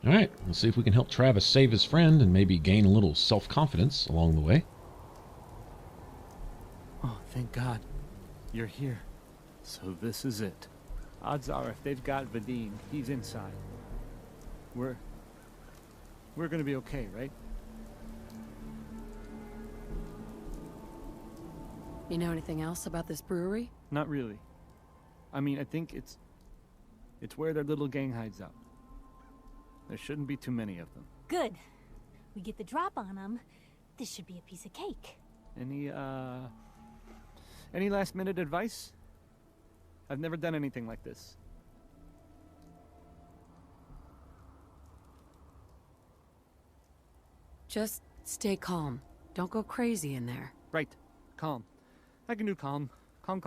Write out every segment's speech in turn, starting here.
Alright, let's see if we can help Travis save his friend and maybe gain a little self-confidence along the way. Oh, thank God. You're here. So this is it. Odds are if they've got Vadim, he's inside. We're gonna be okay, right? You know anything else about this brewery? Not really. I mean, I think it's where their little gang hides out. There shouldn't be too many of them. Good. We get the drop on them. This should be a piece of cake. Any last minute advice? I've never done anything like this. Just stay calm. Don't go crazy in there. Right. Calm. I can do calm. Calm.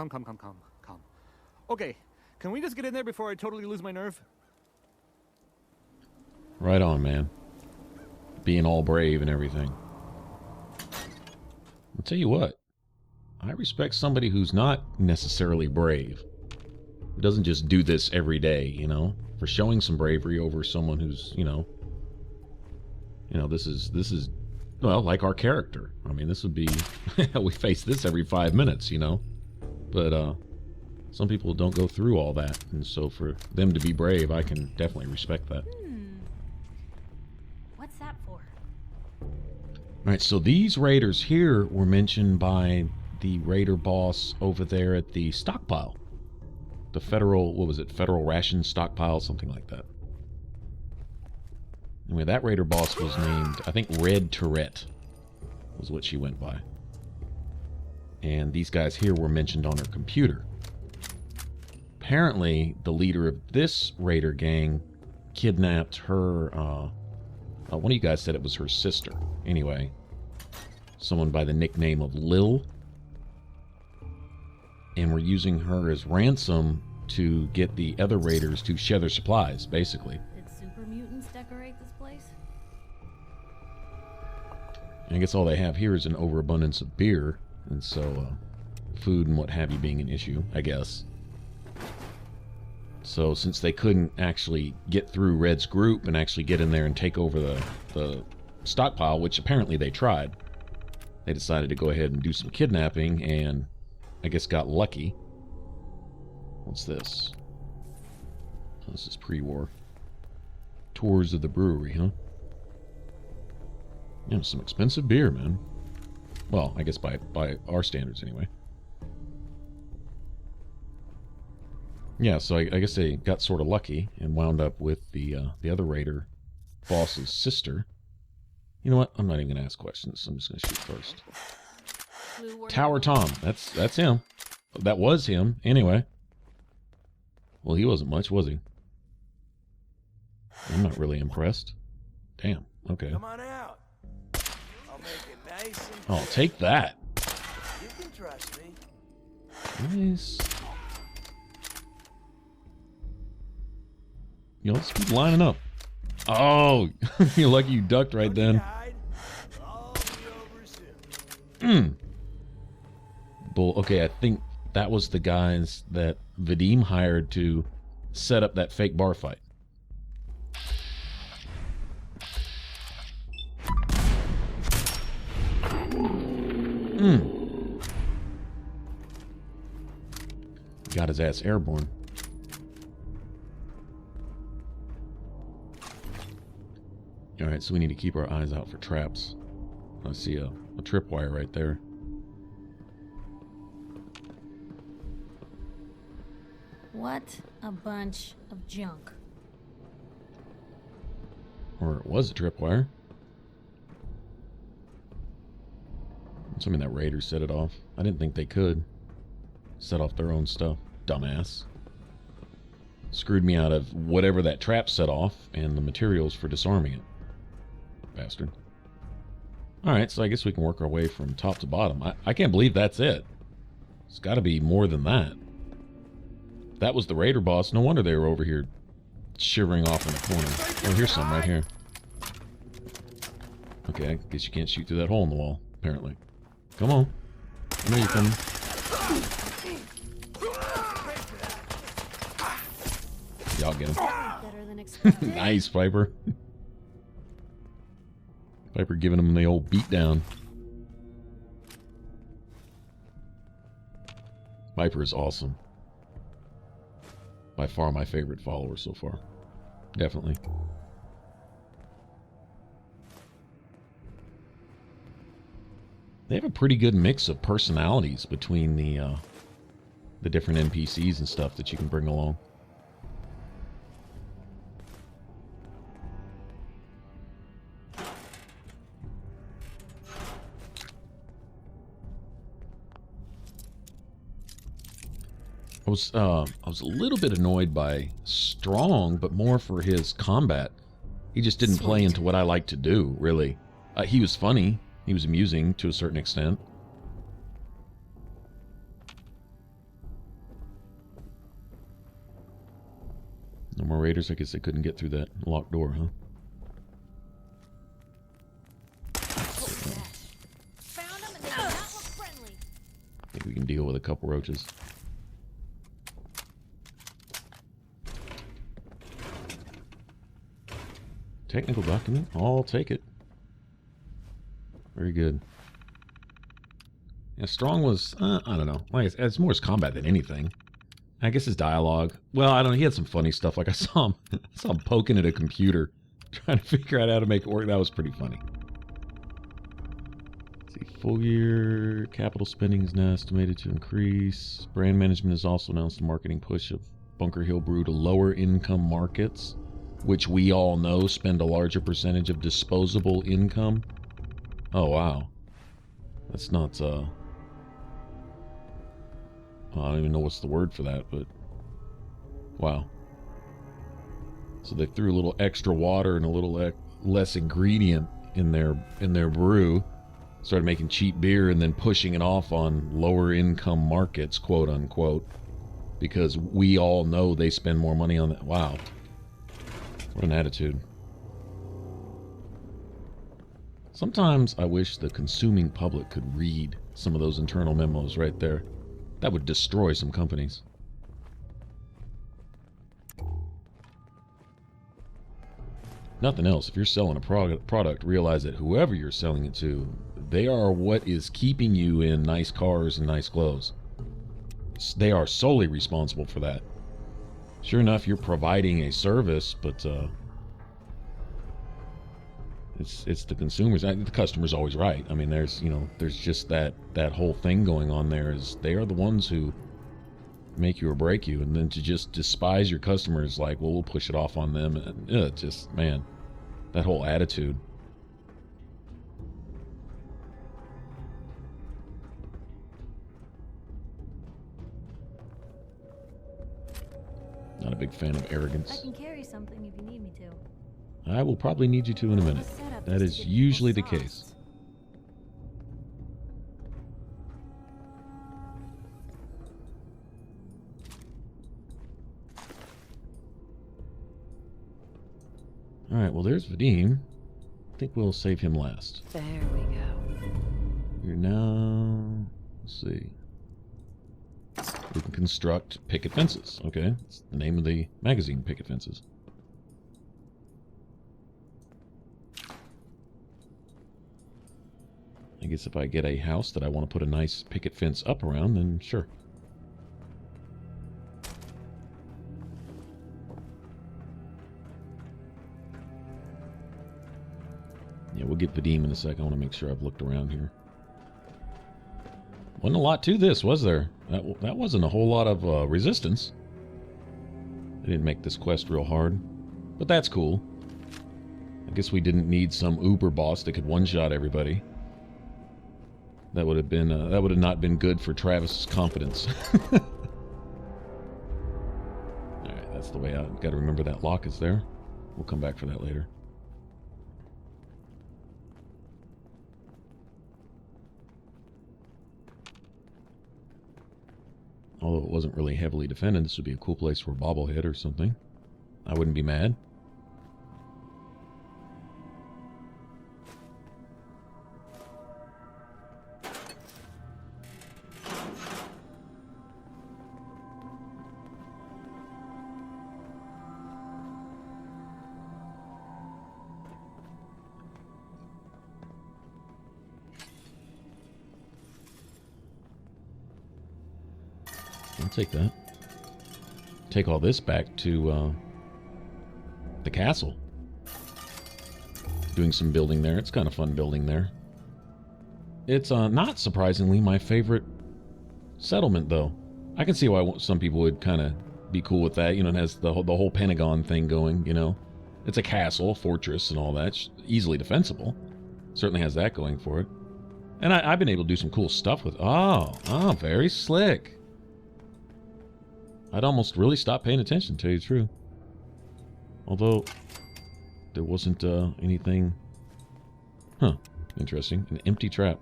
Okay. Can we just get in there before I totally lose my nerve? Right on, man. Being all brave and everything. I'll tell you what. I respect somebody who's not necessarily brave. Who doesn't just do this every day, you know? For showing some bravery over someone who's, you know, this is, well, like our character. I mean, this would be, we face this every 5 minutes, you know? But, some people don't go through all that. And so for them to be brave, I can definitely respect that. What's that for? Alright, so these raiders here were mentioned by the raider boss over there at the stockpile. The federal, what was it? Federal ration stockpile, something like that. Anyway, that raider boss was named, I think, Red Tourette was what she went by. And these guys here were mentioned on her computer. Apparently, the leader of this raider gang kidnapped her, one of you guys said it was her sister. Anyway, someone by the nickname of Lil. And we're using her as ransom to get the other raiders to share their supplies, basically. Did super mutants decorate this place? And I guess all they have here is an overabundance of beer, and so food and what have you being an issue, I guess. So since they couldn't actually get through Red's group and actually get in there and take over the stockpile, which apparently they tried, they decided to go ahead and do some kidnapping and I guess got lucky. What's this? Oh, this is pre-war. Tours of the brewery, huh? Yeah, some expensive beer, man. Well, I guess by our standards anyway. Yeah, so I guess they got sort of lucky and wound up with the other raider boss's sister. You know what? I'm not even gonna ask questions. I'm just gonna shoot first. Tower Tom. That's him. That was him. Anyway. Well, he wasn't much, was he? I'm not really impressed. Damn. Okay. Come on out. I'll make it nice and Oh, take that. you can trust me. Nice. You know, let's keep lining up. Oh, you're lucky you ducked right then. Hide. I'll be over soon. Bull. Okay, I think that was the guys that Vadim hired to set up that fake bar fight. Got his ass airborne. Alright, so we need to keep our eyes out for traps. I see a tripwire right there. What a bunch of junk. Or it was a tripwire. Assuming that raider set it off. I didn't think they could set off their own stuff. Dumbass. Screwed me out of whatever that trap set off and the materials for disarming it. Bastard. Alright, so I guess we can work our way from top to bottom. I can't believe that's it. It's got to be more than that. That was the raider boss. No wonder they were over here shivering off in the corner. Oh, here's some right here. Okay, I guess you can't shoot through that hole in the wall, apparently. Come on. I know you're coming. Y'all get him. Better than expected. Nice, Piper. Viper giving him the old beatdown. Viper is awesome. By far my favorite follower so far. Definitely. They have a pretty good mix of personalities between the different NPCs and stuff that you can bring along. I was a little bit annoyed by Strong, but more for his combat. He just didn't play into what I like to do, really. He was funny. He was amusing to a certain extent. No more raiders. I guess they couldn't get through that locked door, huh? Found them and they do not look friendly. I think we can deal with a couple roaches. Technical document. I'll take it. Very good. Yeah, Strong was, I don't know. Like it's more his combat than anything. I guess his dialogue. Well, I don't know. He had some funny stuff. Like I saw him poking at a computer, trying to figure out how to make it work. That was pretty funny. Let's see, full year capital spending is now estimated to increase. Brand management has also announced a marketing push of Bunker Hill Brew to lower income markets, which we all know spend a larger percentage of disposable income. Oh, wow. That's not, I don't even know what's the word for that, but wow. So they threw a little extra water and a little less ingredient in their brew, started making cheap beer and then pushing it off on lower income markets, quote unquote, because we all know they spend more money on that. Wow. What an attitude. Sometimes I wish the consuming public could read some of those internal memos right there. That would destroy some companies. Nothing else. If you're selling a product, realize that whoever you're selling it to, they are what is keeping you in nice cars and nice clothes. They are solely responsible for that. Sure enough, you're providing a service, but it's the consumers. The customer's always right. I mean, there's just that whole thing going on there. Is they are the ones who make you or break you, and then to just despise your customers, like, well, we'll push it off on them, and just, man, that whole attitude. Not a big fan of arrogance. I can carry something if you need me to. I will probably need you to in a minute. That is usually the case. Alright, well there's Vadim. I think we'll save him last. There we go. We're now... let's see. We can construct picket fences. Okay, that's the name of the magazine, Picket Fences. I guess if I get a house that I want to put a nice picket fence up around, then sure. Yeah, we'll get Vadim in a second. I want to make sure I've looked around here. Wasn't a lot to this, was there? That wasn't a whole lot of resistance. They didn't make this quest real hard. But that's cool. I guess we didn't need some uber boss that could one-shot everybody. That would have been that would have not been good for Travis's confidence. Alright, that's the way out. Gotta remember that lock is there. We'll come back for that later. Although it wasn't really heavily defended, this would be a cool place for a bobblehead or something. I wouldn't be mad. I'll take that. Take all this back to the castle. Doing some building there. It's kind of fun building there. It's not surprisingly my favorite settlement, though. I can see why some people would kind of be cool with that. You know, it has the whole Pentagon thing going, you know. It's a castle, fortress, and all that. It's easily defensible. Certainly has that going for it. And I've been able to do some cool stuff with... Oh, very slick. I'd almost really stop paying attention, to tell you the truth. Although, there wasn't anything... Huh, interesting. An empty trap.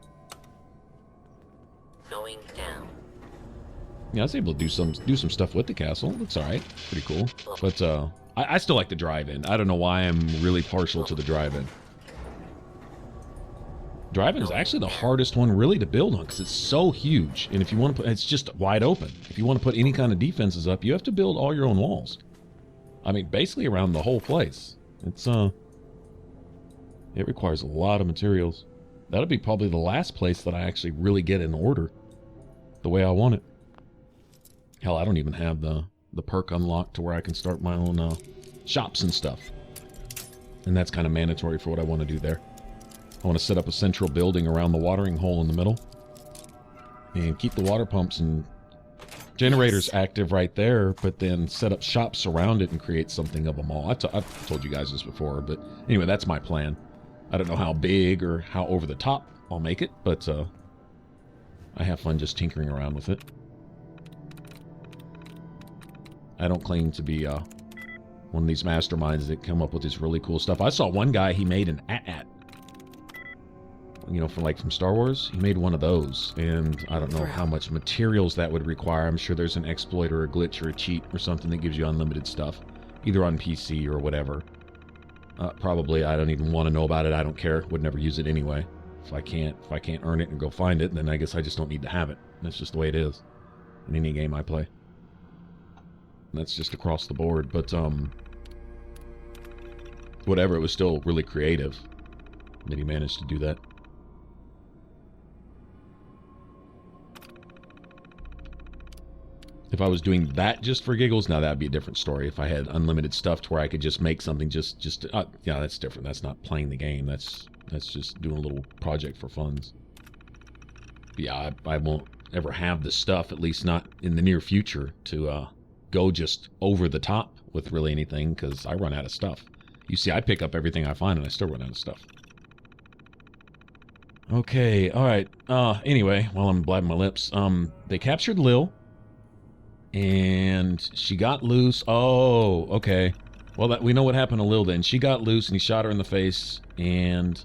Going down. Yeah, I was able to do some stuff with the castle. Looks alright. Pretty cool. But I still like the drive-in. I don't know why I'm really partial to the drive-in. Drive-in is actually the hardest one really to build on because it's so huge. And if you want to put... It's just wide open. If you want to put any kind of defenses up, you have to build all your own walls. I mean, basically around the whole place. It's, it requires a lot of materials. That'll be probably the last place that I actually really get in order the way I want it. Hell, I don't even have the perk unlocked to where I can start my own shops and stuff. And that's kind of mandatory for what I want to do there. I want to set up a central building around the watering hole in the middle. And keep the water pumps and generators active right there, but then set up shops around it and create something of a mall. I've told you guys this before, but anyway, that's my plan. I don't know how big or how over the top I'll make it, but I have fun just tinkering around with it. I don't claim to be one of these masterminds that come up with this really cool stuff. I saw one guy, he made an AT-AT. You know, from Star Wars, he made one of those, and I don't know how much materials that would require. I'm sure there's an exploit or a glitch or a cheat or something that gives you unlimited stuff, either on PC or whatever. Probably, I don't even want to know about it. I don't care. Would never use it anyway. If I can't earn it and go find it, then I guess I just don't need to have it. That's just the way it is in any game I play. And that's just across the board. But whatever, it was still really creative that he managed to do that. If I was doing that just for giggles, now that would be a different story. If I had unlimited stuff to where I could just make something yeah, that's different. That's not playing the game. That's just doing a little project for funds. But yeah, I won't ever have the stuff, at least not in the near future, to go just over the top with really anything, because I run out of stuff. You see, I pick up everything I find and I still run out of stuff. Okay, alright. Anyway, while I'm blabbing my lips, they captured Lil. And she got loose. Oh, okay. Well, we know what happened to Lil then. She got loose and he shot her in the face. And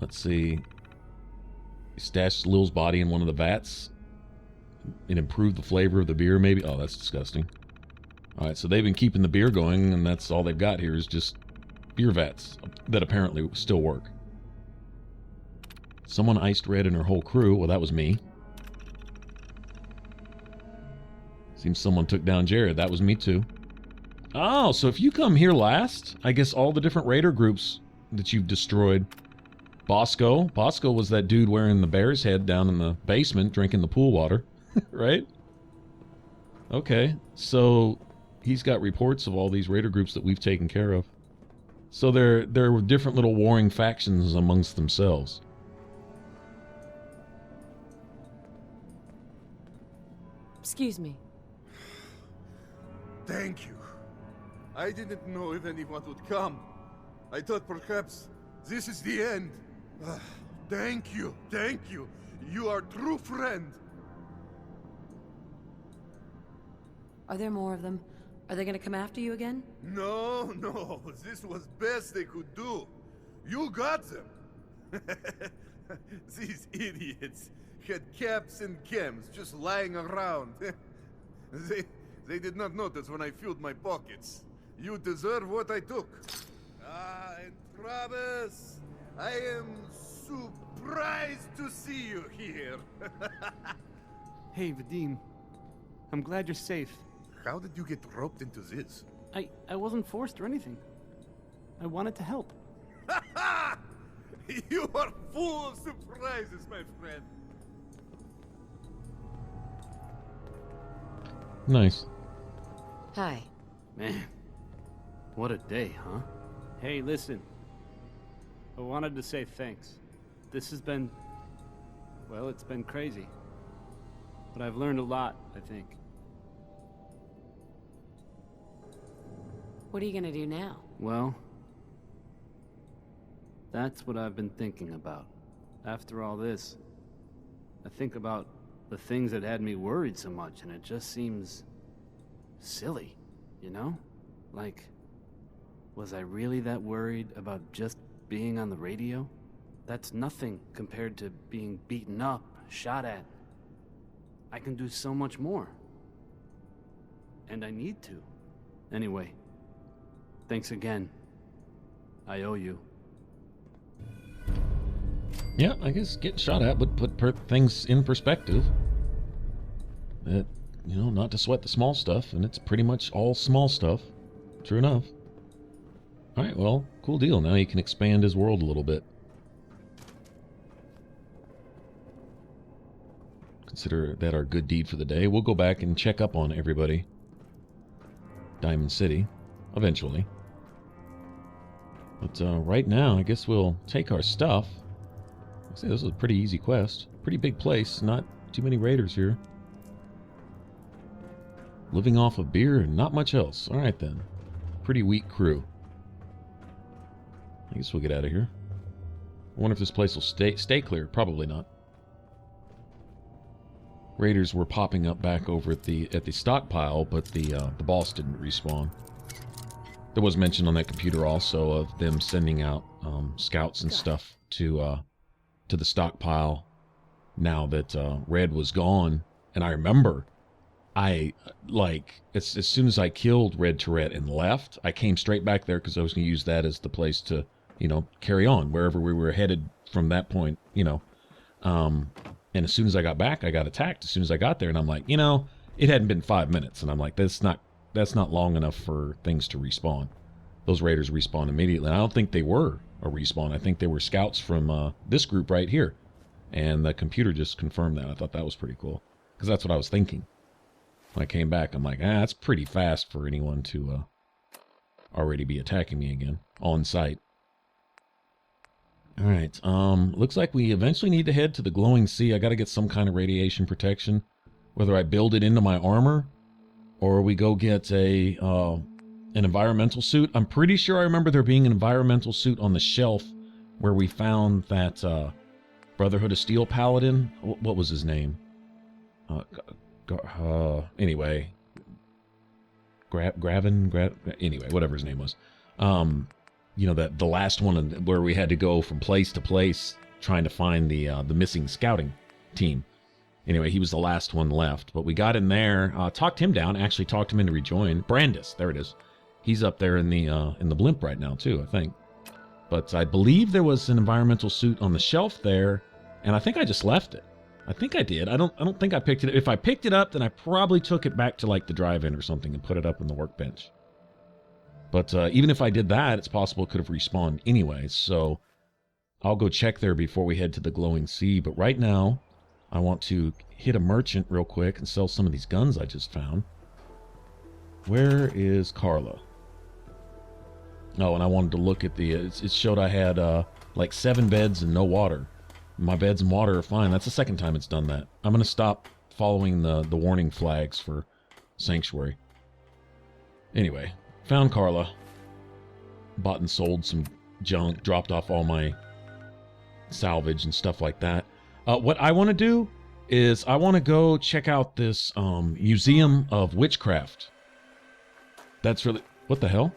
let's see. He stashed Lil's body in one of the vats. It improved the flavor of the beer, maybe. Oh, that's disgusting. All right, so they've been keeping the beer going, and that's all they've got here is just beer vats that apparently still work. Someone iced Red and her whole crew. Well, that was me. Seems someone took down Jared. That was me too. Oh, so if you come here last, I guess all the different raider groups that you've destroyed. Bosco was that dude wearing the bear's head down in the basement drinking the pool water, right? Okay, so he's got reports of all these raider groups that we've taken care of. So there were different little warring factions amongst themselves. Excuse me. Thank you. I didn't know if anyone would come. I thought perhaps this is the end. Thank you. You are a true friend. Are there more of them? Are they gonna come after you again? No. This was best they could do. You got them. These idiots had caps and chems just lying around. They did not notice when I filled my pockets. You deserve what I took. And Travis, I am surprised to see you here. Hey, Vadim. I'm glad you're safe. How did you get roped into this? I wasn't forced or anything. I wanted to help. You are full of surprises, my friend. Nice. Hi. Man, what a day, huh? Hey, listen. I wanted to say thanks. This has been... well, it's been crazy. But I've learned a lot, I think. What are you gonna do now? Well, that's what I've been thinking about. After all this, I think about the things that had me worried so much, and it just seems silly, you know? Like, was I really that worried about just being on the radio? That's nothing compared to being beaten up, shot at. I can do so much more. And I need to. Anyway, thanks again. I owe you. Yeah, I guess getting shot at would put things in perspective. That, you know, not to sweat the small stuff, and it's pretty much all small stuff. True enough. Alright, well, cool deal. Now he can expand his world a little bit. Consider that our good deed for the day. We'll go back and check up on everybody. Diamond City. Eventually. But right now, I guess we'll take our stuff. I'd say this was a pretty easy quest. Pretty big place. Not too many raiders here. Living off of beer and not much else. Alright then. Pretty weak crew. I guess we'll get out of here. I wonder if this place will stay clear. Probably not. Raiders were popping up back over at the stockpile, but the boss didn't respawn. There was mention on that computer also of them sending out scouts and stuff to the stockpile now that Red was gone. And I remember, as soon as I killed Red Tourette and left, I came straight back there because I was going to use that as the place to, you know, carry on wherever we were headed from that point, you know. And as soon as I got back, I got attacked as soon as I got there. And I'm like, you know, it hadn't been 5 minutes. And I'm like, that's not long enough for things to respawn. Those raiders respawn immediately. And I don't think they were a respawn. I think they were scouts from this group right here. And the computer just confirmed that. I thought that was pretty cool. Because that's what I was thinking. When I came back, I'm like, that's pretty fast for anyone to already be attacking me again. On sight. Alright, looks like we eventually need to head to the glowing sea. I gotta get some kind of radiation protection. Whether I build it into my armor, or we go get an environmental suit. I'm pretty sure I remember there being an environmental suit on the shelf where we found that Brotherhood of Steel Paladin. What was his name? Anyway. Anyway, whatever his name was. You know, that the last one where we had to go from place to place trying to find the missing scouting team. Anyway, he was the last one left, but we got in there, talked him down, actually talked him in to rejoin. Brandis, there it is. He's up there in the blimp right now too, I think. But I believe there was an environmental suit on the shelf there, and I think I just left it. I think I did. I don't think I picked it up. If I picked it up, then I probably took it back to like the drive-in or something and put it up in the workbench. But even if I did that, it's possible it could have respawned anyway. So I'll go check there before we head to the glowing sea. But right now, I want to hit a merchant real quick and sell some of these guns I just found. Where is Carla? Oh, and I wanted to look at the... it showed I had like 7 beds and no water. My beds and water are fine. That's the second time it's done that. I'm going to stop following the warning flags for Sanctuary. Anyway... Found Carla. Bought and sold some junk. Dropped off all my salvage and stuff like that. What I want to do is I want to go check out this Museum of Witchcraft. That's really... What the hell?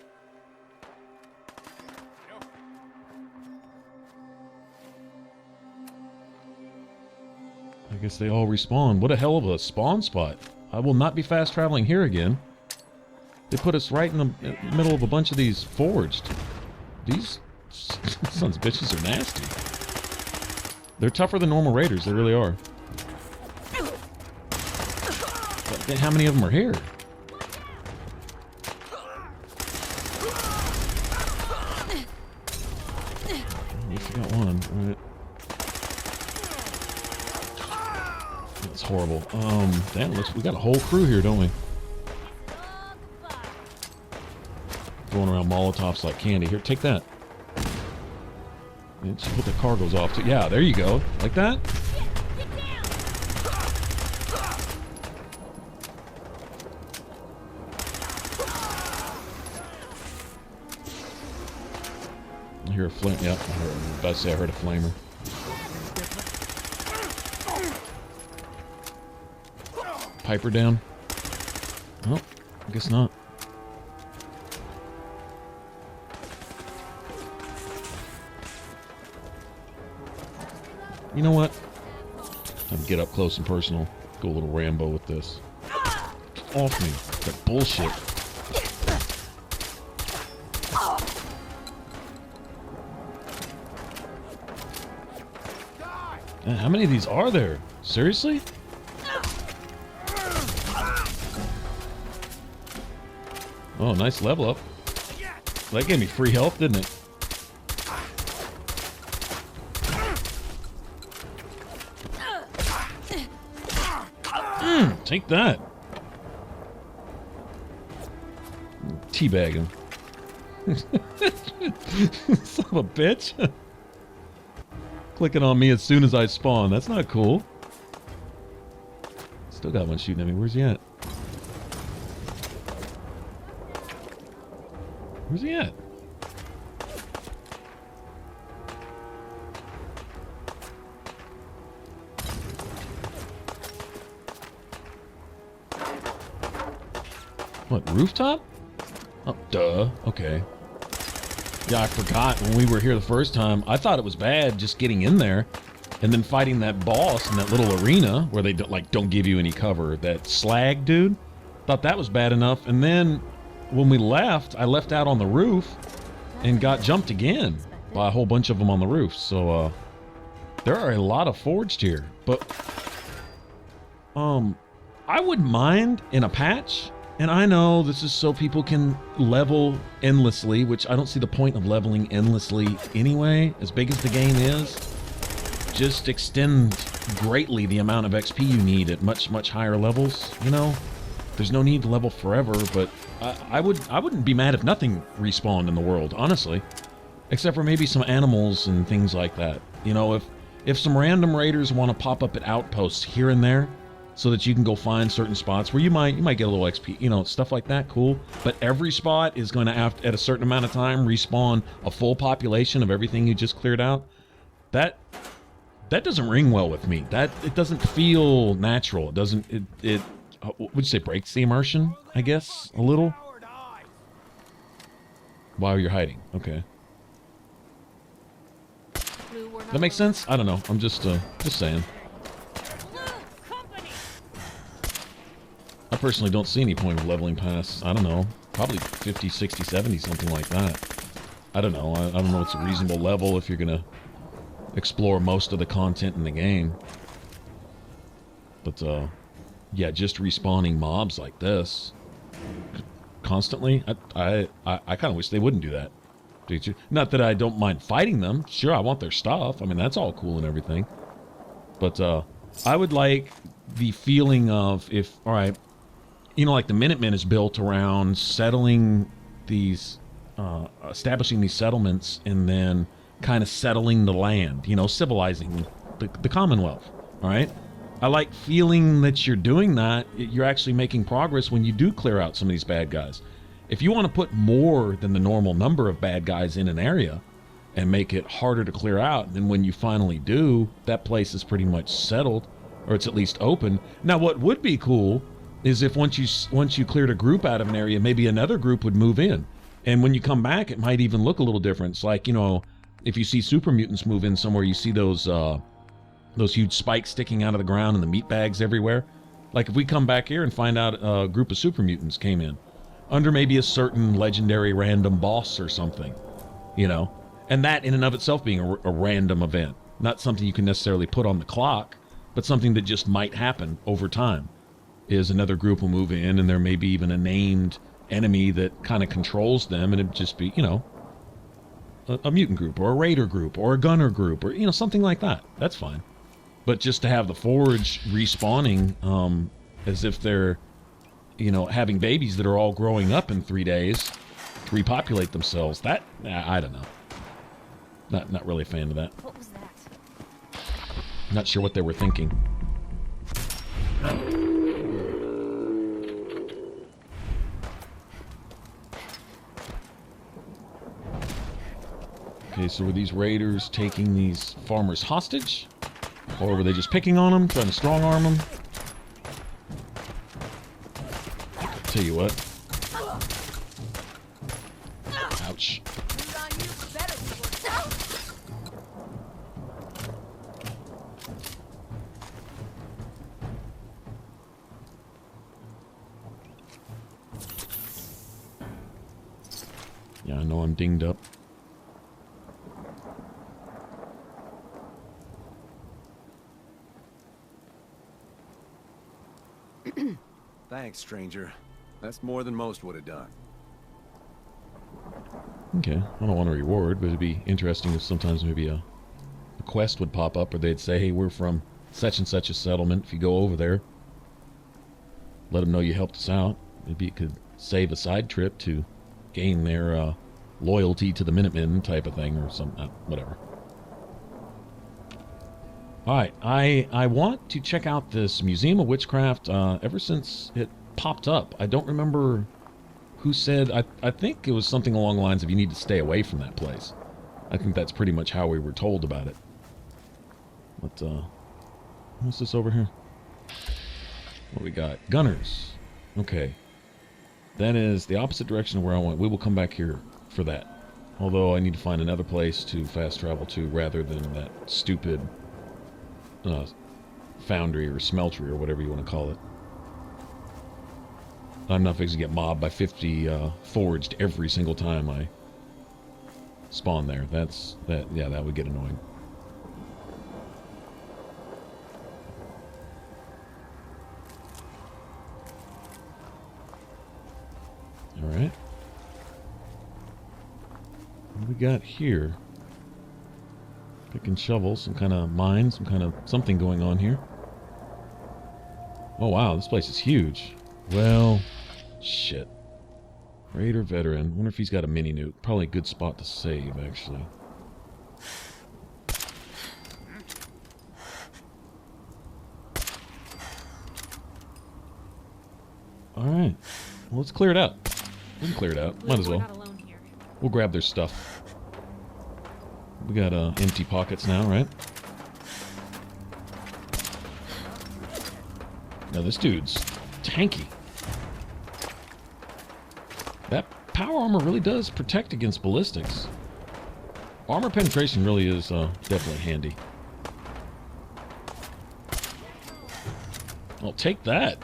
I guess they all respawn. What a hell of a spawn spot. I will not be fast traveling here again. They put us right in the middle of a bunch of these forged. These sons of bitches are nasty. They're tougher than normal raiders, they really are. But then how many of them are here? At least I got one, right? That's horrible. Damn, we got a whole crew here, don't we? throwing around Molotovs like candy. Here, take that. And just put the cargoes off. Too. Yeah, there you go. Like that? I hear a flame. Yep, I was about to say I heard a flamer. Piper down. Oh, I guess not. You know what? Time to get up close and personal. Go a little Rambo with this. Off me. That bullshit. Man, how many of these are there? Seriously? Oh, nice level up. That gave me free health, didn't it? Take that. Teabag him. Son of a bitch. Clicking on me as soon as I spawn. That's not cool. Still got one shooting at me. Where's he at? Where's he at? What, rooftop? Oh, duh. Okay. Yeah, I forgot when we were here the first time. I thought it was bad just getting in there and then fighting that boss in that little arena where they don't give you any cover. That slag dude. Thought that was bad enough. And then when we left, I left out on the roof and got jumped again by a whole bunch of them on the roof. So, there are a lot of forged here. But, I wouldn't mind in a patch. And I know this is so people can level endlessly, which I don't see the point of leveling endlessly anyway, as big as the game is. Just extend greatly the amount of XP you need at much, much higher levels, you know? There's no need to level forever, but I wouldn't be mad if nothing respawned in the world, honestly. Except for maybe some animals and things like that. You know, if some random raiders want to pop up at outposts here and there, so that you can go find certain spots where you might get a little XP, you know, stuff like that, cool. But every spot is going to have to, at a certain amount of time, respawn a full population of everything you just cleared out. That doesn't ring well with me. It doesn't feel natural. It doesn't. It would you say breaks the immersion? I guess a little. While you're hiding, okay. That makes sense. I don't know. I'm just saying. I personally don't see any point of leveling past, I don't know, probably 50, 60, 70, something like that. I don't know. I don't know what's a reasonable level if you're going to explore most of the content in the game. But, yeah, just respawning mobs like this constantly, I kind of wish they wouldn't do that. Not that I don't mind fighting them. Sure, I want their stuff. I mean, that's all cool and everything. But, I would like the feeling of all right, you know, like the Minutemen is built around settling these, establishing these settlements and then kind of settling the land, you know, civilizing the Commonwealth, all right? I like feeling that you're doing that. You're actually making progress when you do clear out some of these bad guys. If you want to put more than the normal number of bad guys in an area and make it harder to clear out, then when you finally do, that place is pretty much settled, or it's at least open. Now, what would be cool is if once you cleared a group out of an area, maybe another group would move in. And when you come back, it might even look a little different. It's like, you know, if you see super mutants move in somewhere, you see those huge spikes sticking out of the ground and the meat bags everywhere. Like if we come back here and find out a group of super mutants came in under maybe a certain legendary random boss or something, you know, and that in and of itself being a random event, not something you can necessarily put on the clock, but something that just might happen over time. Is another group will move in, and there may be even a named enemy that kind of controls them, and it'd just be, you know, a mutant group, or a raider group, or a gunner group, or, you know, something like that. That's fine. But just to have the Forge respawning as if they're, you know, having babies that are all growing up in 3 days, repopulate themselves. That, I don't know. Not really a fan of that. What was that? Not sure what they were thinking. Okay, so were these raiders taking these farmers hostage? Or were they just picking on them, trying to strong-arm them? Tell you what. Ouch. Yeah, I know I'm dinged up. Thanks, stranger. That's more than most would have done. Okay, I don't want a reward, but it'd be interesting if sometimes maybe a quest would pop up, or they'd say, hey, we're from such and such a settlement. If you go over there, let them know you helped us out. Maybe it could save a side trip to gain their loyalty to the Minutemen type of thing, or something, whatever. Alright, I want to check out this Museum of Witchcraft ever since it popped up. I don't remember who said, I think it was something along the lines of you need to stay away from that place. I think that's pretty much how we were told about it. But, what's this over here? What we got? Gunners. Okay. That is the opposite direction of where I went. We will come back here for that. Although I need to find another place to fast travel to rather than that stupid foundry or smeltery or whatever you want to call it. I'm not fixing to get mobbed by 50 forged every single time I spawn there. Yeah, that would get annoying. Alright. What do we got here? Pick and shovel, some kind of mine, some kind of something going on here. Oh wow, this place is huge. Well, shit. Raider veteran. Wonder if he's got a mini nuke. Probably a good spot to save, actually. Alright. Well, let's clear it out. We can clear it out. Might as well. We'll grab their stuff. We got empty pockets now, right? Now this dude's tanky. That power armor really does protect against ballistics. Armor penetration really is definitely handy. I'll take that.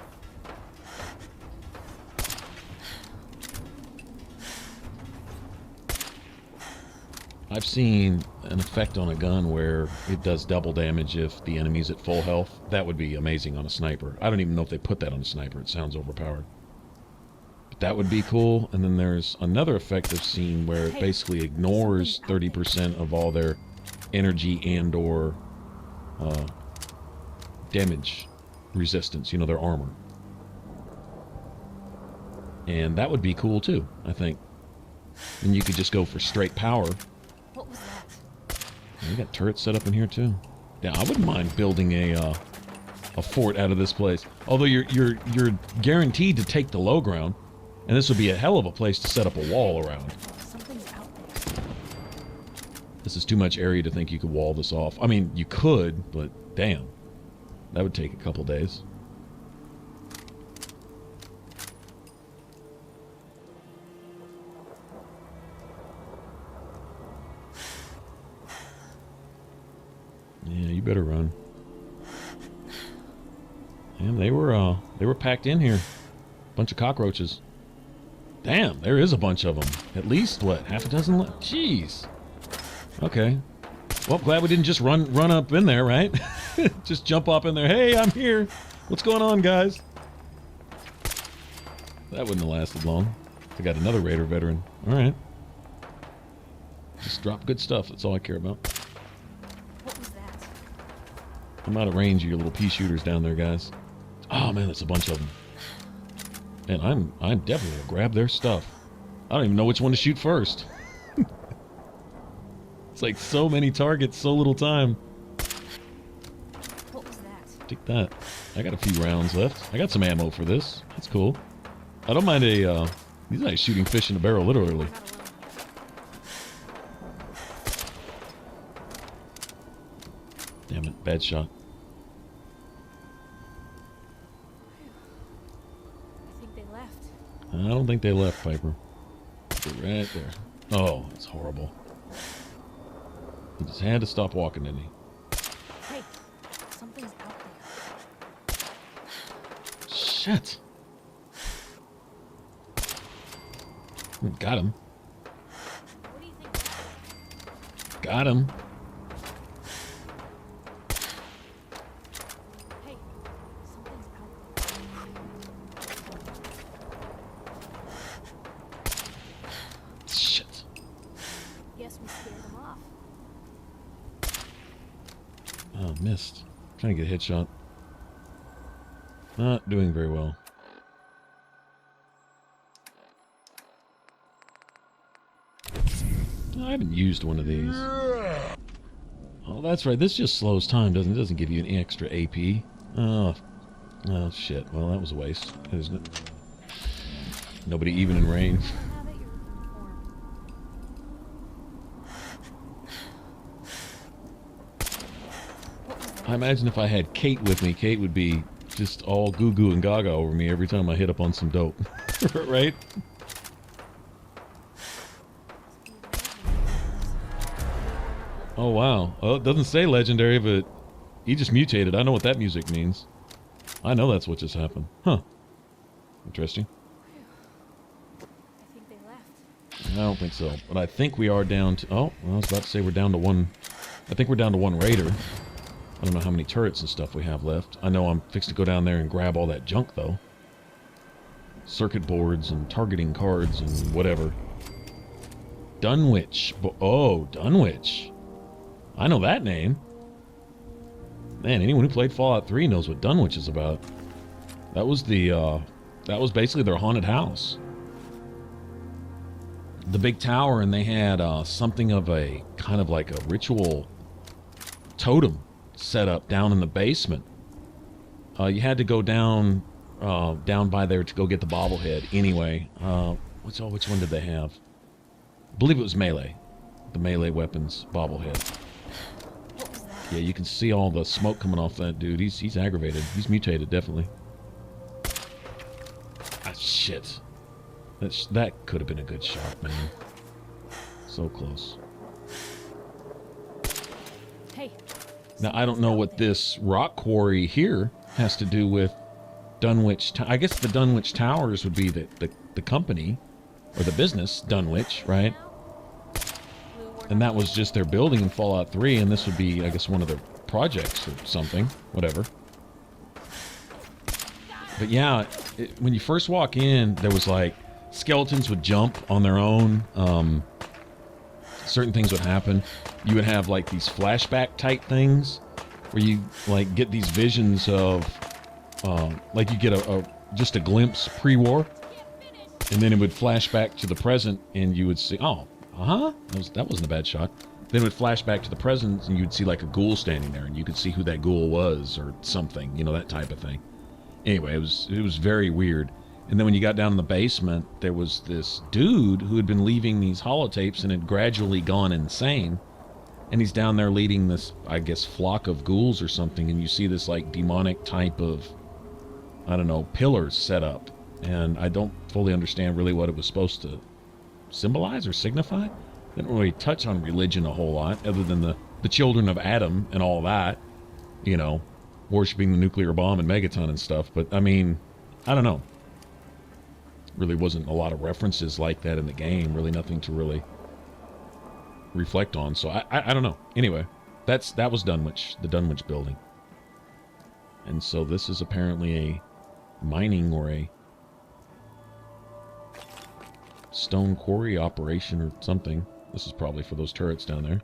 I've seen an effect on a gun where it does double damage if the enemy's at full health. That would be amazing on a sniper. I don't even know if they put that on a sniper. It sounds overpowered. But that would be cool. And then there's another effect I've seen where it basically ignores 30% of all their energy and or damage resistance, you know, their armor. And that would be cool too, I think. And you could just go for straight power. What was that? We got turrets set up in here too. Yeah, I wouldn't mind building a fort out of this place. Although you're guaranteed to take the low ground, and this would be a hell of a place to set up a wall around. Something's out there. This is too much area to think you could wall this off. I mean, you could, but damn, that would take a couple days. Yeah, you better run. Damn, they were packed in here. Bunch of cockroaches. Damn, there is a bunch of them. At least, what, half a dozen left? Jeez. Okay. Well, glad we didn't just run up in there, right? Just jump up in there. Hey, I'm here. What's going on, guys? That wouldn't have lasted long. I got another Raider veteran. All right. Just drop good stuff. That's all I care about. What was that? I'm out of range of your little pea shooters down there, guys. Oh man, that's a bunch of them. And I'm definitely gonna grab their stuff. I don't even know which one to shoot first. It's like so many targets, so little time. What was that? Take that. I got a few rounds left. I got some ammo for this. That's cool. I don't mind a, these guys shooting fish in a barrel, literally. Damn it, bad shot. I think they left. I don't think they left, Piper. They're right there. Oh, that's horrible. He just had to stop walking, didn't he? Hey, something's out there. Shit. Got him. What do you think? Got him. Hey, something's out there. Shit. Guess we scared them off. Oh, missed. Trying to get a headshot. Not doing very well. I haven't used one of these. Oh, that's right. This just slows time, doesn't it? It doesn't give you any extra AP. Oh. Oh, shit. Well, that was a waste, isn't it? Nobody even in range. Have it, you're warm. I imagine if I had Kate with me, Kate would be just all goo-goo and gaga over me every time I hit up on some dope. Right? Oh, wow. Well, it doesn't say legendary, but he just mutated. I know what that music means. I know that's what just happened. Huh. Interesting. I think they left. I don't think so. But I think we are down to... Oh, I was about to say we're down to one... I think we're down to one raider. I don't know how many turrets and stuff we have left. I know I'm fixed to go down there and grab all that junk, though. Circuit boards and targeting cards and whatever. Dunwich. Oh, Dunwich. I know that name. Man, anyone who played Fallout 3 knows what Dunwich is about. That was the, that was basically their haunted house. The big tower, and they had, something of a, kind of like a ritual totem set up down in the basement. You had to go down, down by there to go get the bobblehead anyway. Which one did they have? I believe it was melee. The melee weapons bobblehead. Yeah, you can see all the smoke coming off that dude. He's aggravated. He's mutated, definitely. Ah, shit. That could have been a good shot, man. So close. Hey. Now, I don't know what this rock quarry here has to do with Dunwich. I guess the Dunwich Towers would be the company, or the business, Dunwich, right? And that was just their building in Fallout 3, and this would be, I guess, one of their projects or something. Whatever. But yeah, when you first walk in, there was like, skeletons would jump on their own. Certain things would happen. You would have like these flashback type things, where you like get these visions of, like you get just a glimpse pre-war, and then it would flash back to the present, and you would see, oh, that wasn't a bad shot. Then it would flash back to the present, and you'd see like a ghoul standing there, and you could see who that ghoul was or something, you know, that type of thing. Anyway, it was very weird. And then when you got down in the basement, there was this dude who had been leaving these holotapes and had gradually gone insane. And he's down there leading this, I guess, flock of ghouls or something, and you see this like demonic type of, I don't know, pillars set up. And I don't fully understand really what it was supposed to symbolize or signify. Didn't really touch on religion a whole lot, other than the children of Adam and all that, you know, worshipping the nuclear bomb and Megaton and stuff. But I mean, I don't know. Really wasn't a lot of references like that in the game. Really nothing to really reflect on. So I don't know. Anyway, that was Dunwich, the Dunwich building. And so this is apparently a mining or a stone quarry operation or something. This is probably for those turrets down there.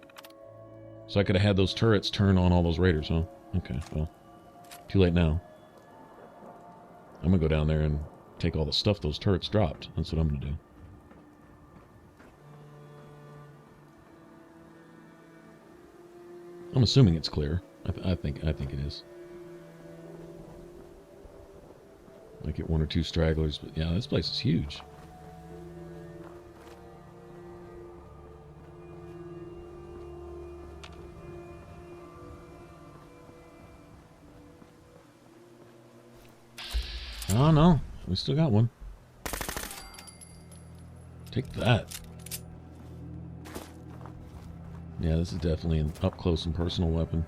So I could have had those turrets turn on all those raiders, huh? Okay, well, too late now. I'm gonna go down there and take all the stuff those turrets dropped. That's what I'm gonna do. I'm assuming it's clear. I think it is. Might get one or two stragglers, but yeah, this place is huge. Oh no, we still got one. Take that. Yeah, this is definitely an up-close and personal weapon.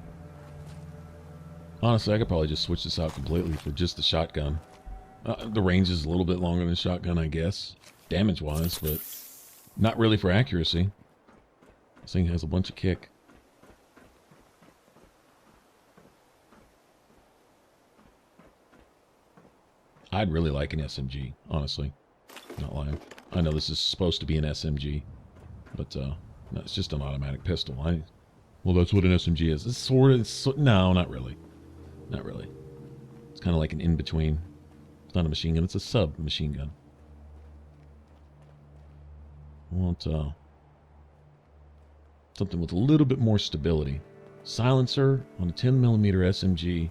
Honestly, I could probably just switch this out completely for just the shotgun. The range is a little bit longer than shotgun, I guess, damage-wise, but not really for accuracy. This thing has a bunch of kick. I'd really like an SMG, honestly. Not lying. I know this is supposed to be an SMG, but no, it's just an automatic pistol. Well, that's what an SMG is. It's sort of... No, not really. Not really. It's kind of like an in-between. It's not a machine gun. It's a sub-machine gun. I want something with a little bit more stability. Silencer on a 10mm SMG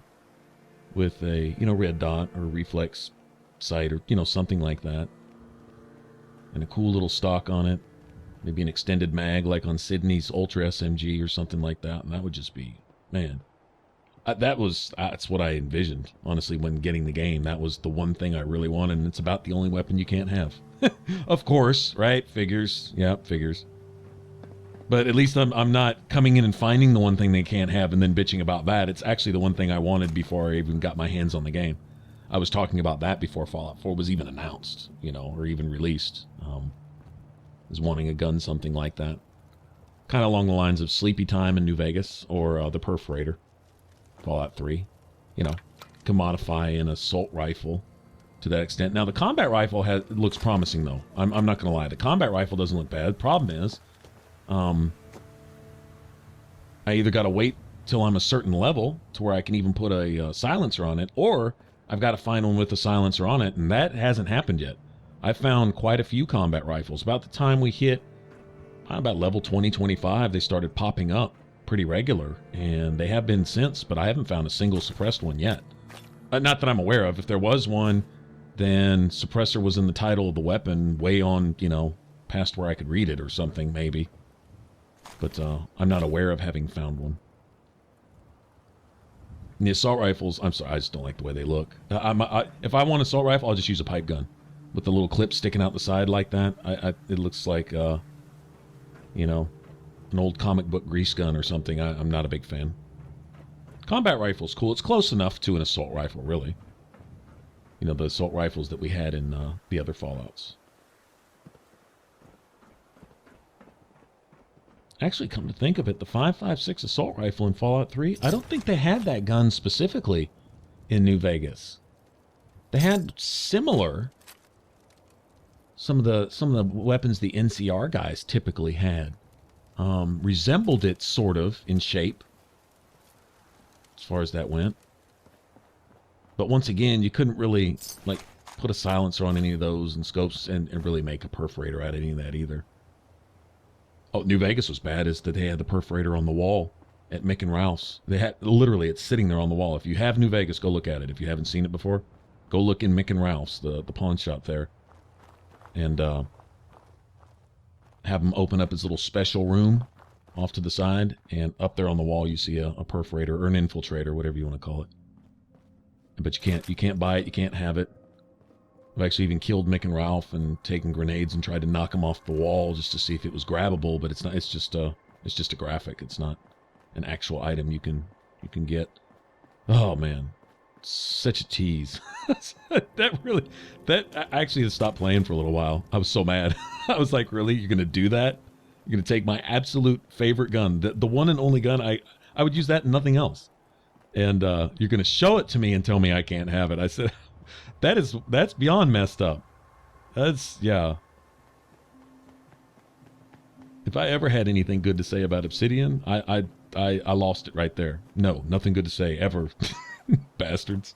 with a, red dot or reflex sight or, something like that. And a cool little stock on it. Maybe an extended mag like on Sydney's Ultra SMG or something like that. And that would just be, man. That's what I envisioned, honestly, when getting the game. That was the one thing I really wanted, and it's about the only weapon you can't have. Of course, right? Figures. Yeah, figures. But at least I'm not coming in and finding the one thing they can't have and then bitching about that. It's actually the one thing I wanted before I even got my hands on the game. I was talking about that before Fallout 4 was even announced, or even released. Was wanting a gun, something like that. Kind of along the lines of Sleepy Time in New Vegas or the Perforator. Fallout 3. Can modify an assault rifle to that extent. Now, the combat rifle looks promising, though. I'm not going to lie. The combat rifle doesn't look bad. The problem is, I either got to wait till I'm a certain level to where I can even put a silencer on it, or I've got to find one with a silencer on it, and that hasn't happened yet. I found quite a few combat rifles. About the time we hit about level 20, 25, they started popping up pretty regular, and they have been since, but I haven't found a single suppressed one yet. Not that I'm aware of. If there was one, then suppressor was in the title of the weapon, way on, past where I could read it or something, maybe. But I'm not aware of having found one. And the assault rifles, I'm sorry, I just don't like the way they look. If I want an assault rifle, I'll just use a pipe gun with the little clip sticking out the side like that. It looks like, an old comic book grease gun or something. I'm not a big fan. Combat rifle's cool. It's close enough to an assault rifle, really. The assault rifles that we had in the other Fallouts. Actually, come to think of it, the 5.56 assault rifle in Fallout 3, I don't think they had that gun specifically in New Vegas. They had similar, some of the weapons the NCR guys typically had. Resembled it sort of in shape, as far as that went. But once again, you couldn't really put a silencer on any of those and scopes and really make a perforator out of any of that either. Oh, New Vegas was bad, is that they had the perforator on the wall at Mick and Ralph's. They had, literally, it's sitting there on the wall. If you have New Vegas, go look at it. If you haven't seen it before, go look in Mick and Ralph's, the pawn shop there. And have them open up his little special room off to the side, and up there on the wall you see a perforator or an infiltrator, whatever you want to call it. But you can't buy it, you can't have it. I've actually even killed Mick and Ralph and taken grenades and tried to knock them off the wall just to see if it was grabbable, but it's not. It's just a graphic. It's not an actual item you can get. Oh man, such a tease. I actually had stopped playing for a little while. I was so mad. I was like, really? You're gonna do that? You're gonna take my absolute favorite gun, the one and only gun I would use that and nothing else, and you're gonna show it to me and tell me I can't have it? I said. That's beyond messed up. Yeah. If I ever had anything good to say about Obsidian, I lost it right there. No, nothing good to say ever. Bastards.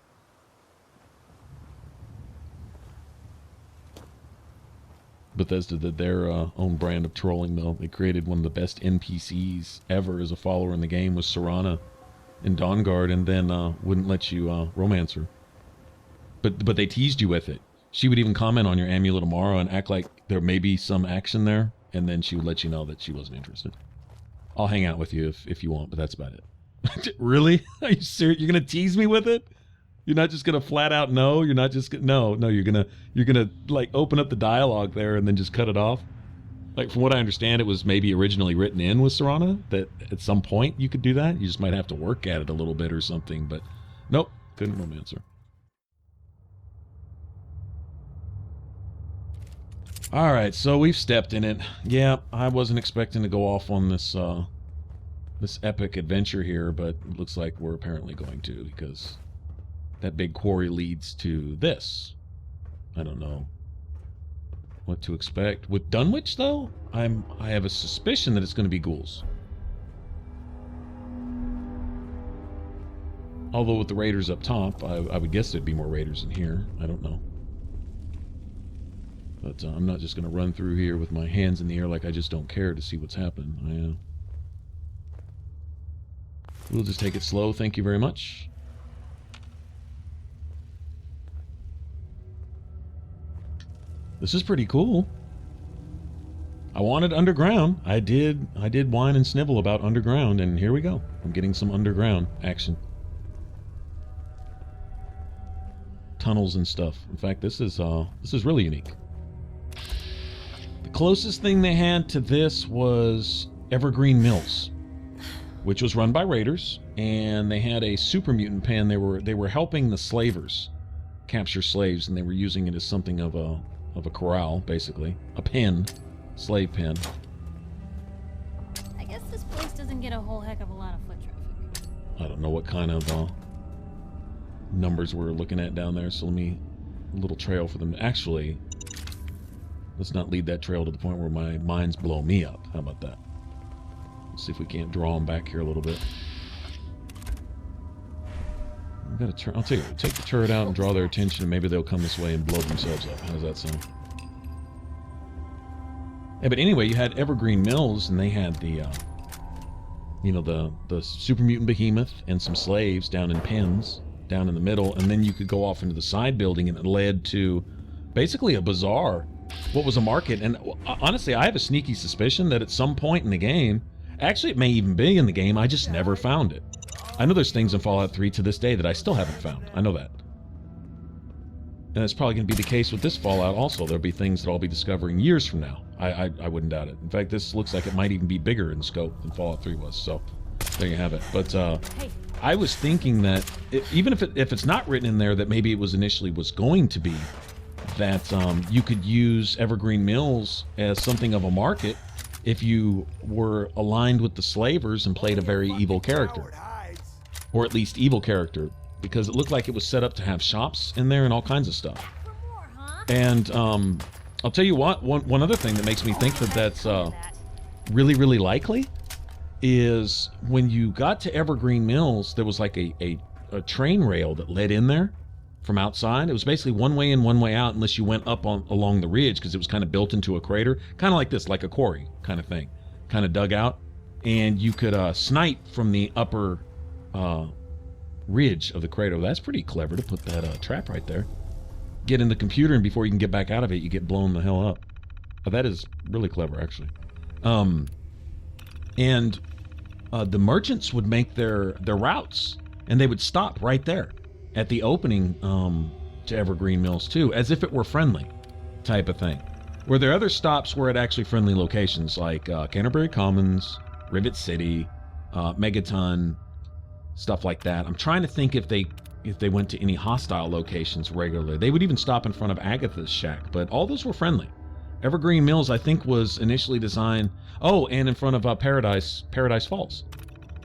Bethesda did their own brand of trolling, though. They created one of the best NPCs ever as a follower in the game was Serana in Dawnguard, and then wouldn't let you romance her. But they teased you with it. She would even comment on your Amulet of Mara and act like there may be some action there, and then she would let you know that she wasn't interested. I'll hang out with you if you want, but that's about it. Really? Are you serious? You're gonna tease me with it? You're not just gonna flat out no? You're not just no. You're gonna like open up the dialogue there and then just cut it off. Like from what I understand, it was maybe originally written in with Serana that at some point you could do that. You just might have to work at it a little bit or something. But nope, couldn't romance her. All right, so we've stepped in it. Yeah, I wasn't expecting to go off on this this epic adventure here, but it looks like we're apparently going to, because that big quarry leads to this. I don't know what to expect. With Dunwich, though, I have a suspicion that it's going to be ghouls. Although with the raiders up top, I would guess there'd be more raiders in here. I don't know. But I'm not just going to run through here with my hands in the air like I just don't care to see what's happening. We'll just take it slow, thank you very much. This is pretty cool. I wanted underground. I did whine and snivel about underground, and here we go. I'm getting some underground action. Tunnels and stuff. In fact, this is really unique. The closest thing they had to this was Evergreen Mills, which was run by raiders, and they had a super mutant pen. They were helping the slavers capture slaves, and they were using it as something of a corral, basically. A pen. Slave pen. I guess this place doesn't get a whole heck of a lot of foot traffic. I don't know what kind of numbers we're looking at down there, so let me... a little trail for them. Actually, let's not lead that trail to the point where my mind's blow me up. How about that? Let's see if we can't draw them back here a little bit. We've got to turn... I'll tell you, take the turret out and draw their attention, and maybe they'll come this way and blow themselves up. How's that sound? Yeah, but anyway, you had Evergreen Mills, and they had the, you know, the super mutant behemoth and some slaves down in pens, down in the middle, and then you could go off into the side building, and it led to basically a bazaar, what was a market. And honestly, I have a sneaky suspicion that at some point in the game, actually it may even be in the game, I just never found it. I know there's things in Fallout 3 to this day that I still haven't found. I know that. And that's probably going to be the case with this Fallout also. There'll be things that I'll be discovering years from now. I wouldn't doubt it. In fact, this looks like it might even be bigger in scope than Fallout 3 was. So, there you have it. But I was thinking that, even if it's not written in there, that maybe it was initially was going to be that you could use Evergreen Mills as something of a market if you were aligned with the slavers and played a very evil character. Or at least evil character. Because it looked like it was set up to have shops in there and all kinds of stuff. And I'll tell you what, one other thing that makes me think that that's really, really likely is when you got to Evergreen Mills, there was like a train rail that led in there from outside. It was basically one way in, one way out, unless you went up along the ridge, because it was kind of built into a crater, kind of like this, like a quarry kind of thing, kind of dug out. And you could snipe from the upper ridge of the crater. That's pretty clever to put that trap right there. Get in the computer, and before you can get back out of it, you get blown the hell up. That is really clever, actually. And the merchants would make their routes, and they would stop right there at the opening to Evergreen Mills too, as if it were friendly type of thing. Where their other stops were at actually friendly locations like Canterbury Commons, Rivet City, Megaton, stuff like that. I'm trying to think if they went to any hostile locations regularly. They would even stop in front of Agatha's shack, but all those were friendly. Evergreen Mills, I think, was initially designed... Oh, and in front of Paradise Falls,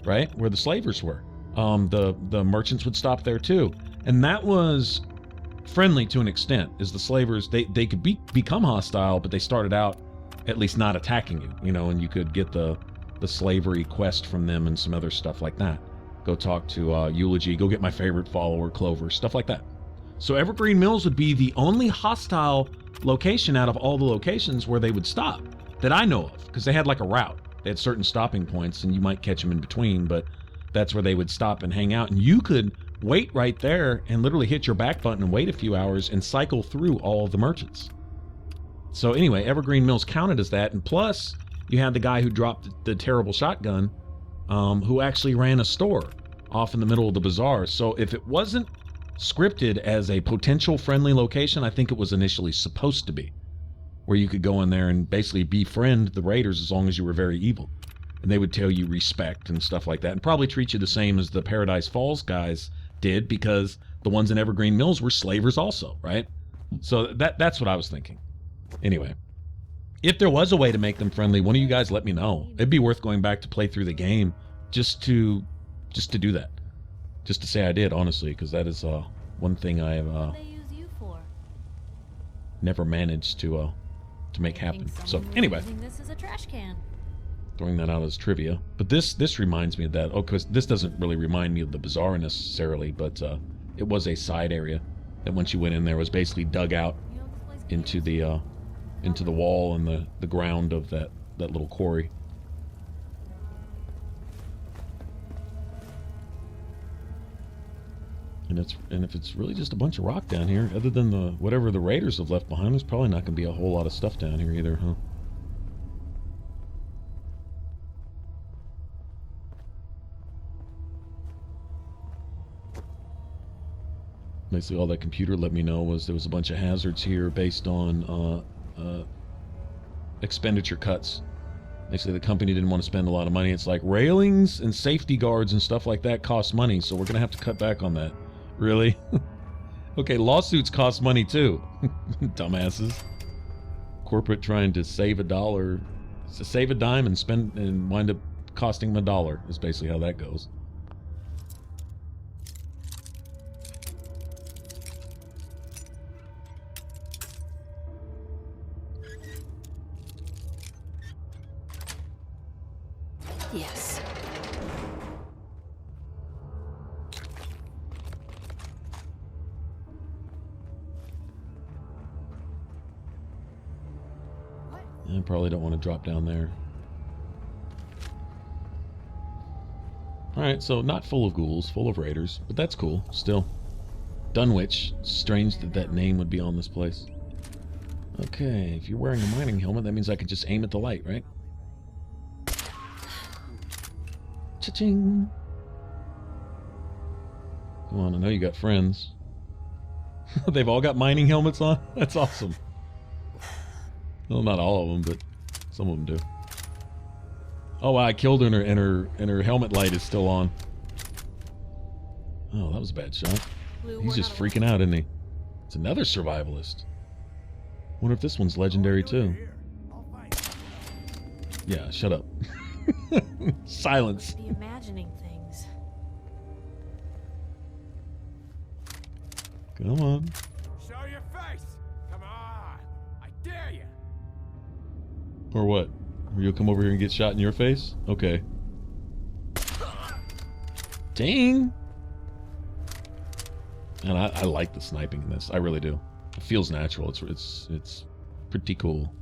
right? Where the slavers were. The merchants would stop there too. And that was friendly to an extent, is the slavers, they could become hostile, but they started out at least not attacking you, you know, and you could get the slavery quest from them and some other stuff like that. Go talk to Eulogy, go get my favorite follower, Clover, stuff like that. So Evergreen Mills would be the only hostile location out of all the locations where they would stop that I know of, because they had like a route. They had certain stopping points, and you might catch them in between, but that's where they would stop and hang out. And you could wait right there and literally hit your back button and wait a few hours and cycle through all of the merchants. So anyway, Evergreen Mills counted as that, and plus you had the guy who dropped the terrible shotgun, who actually ran a store off in the middle of the bazaar. So if it wasn't scripted as a potential friendly location, I think it was initially supposed to be, where you could go in there and basically befriend the raiders as long as you were very evil. And they would tell you respect and stuff like that, and probably treat you the same as the Paradise Falls guys did, because the ones in Evergreen Mills were slavers also, right? So that's what I was thinking. Anyway, if there was a way to make them friendly, one of you guys let me know. It'd be worth going back to play through the game just to do that. Just to say I did, honestly, because that is one thing I have What do they use you for? never managed to make I happen. think So someone was anyway, using this as a trash can. throwing that out as trivia. But this reminds me of that. Oh, because this doesn't really remind me of the bazaar necessarily, but it was a side area that once you went in there was basically dug out You know what this place could into the wall and the ground of that little quarry. And if it's really just a bunch of rock down here, other than the whatever the raiders have left behind, there's probably not going to be a whole lot of stuff down here either, huh? Basically, all that computer let me know was there was a bunch of hazards here based on expenditure cuts. Basically, the company didn't want to spend a lot of money. It's like railings and safety guards and stuff like that cost money, so we're going to have to cut back on that. Really? Okay, lawsuits cost money too. Dumbasses. Corporate trying to save a dollar, to save a dime and spend and wind up costing them $1 is basically how that goes. Yes. I probably don't want to drop down there. Alright, so not full of ghouls, full of raiders, but that's cool, still. Dunwich. Strange that that name would be on this place. Okay, if you're wearing a mining helmet, that means I could just aim at the light, right? Cha-ching! Come on, I know you got friends. They've all got mining helmets on? That's awesome. Well, not all of them, but some of them do. Oh, wow, I killed her and her helmet light is still on. Oh, that was a bad shot. He's just freaking out, isn't he? It's another survivalist. Wonder if this one's legendary too. Yeah, shut up. Silence. Be imagining things. Come on. Show your face! Come on! I dare you! Or what? Or you'll come over here and get shot in your face? Okay. Dang! And I like the sniping in this. I really do. It feels natural. It's pretty cool.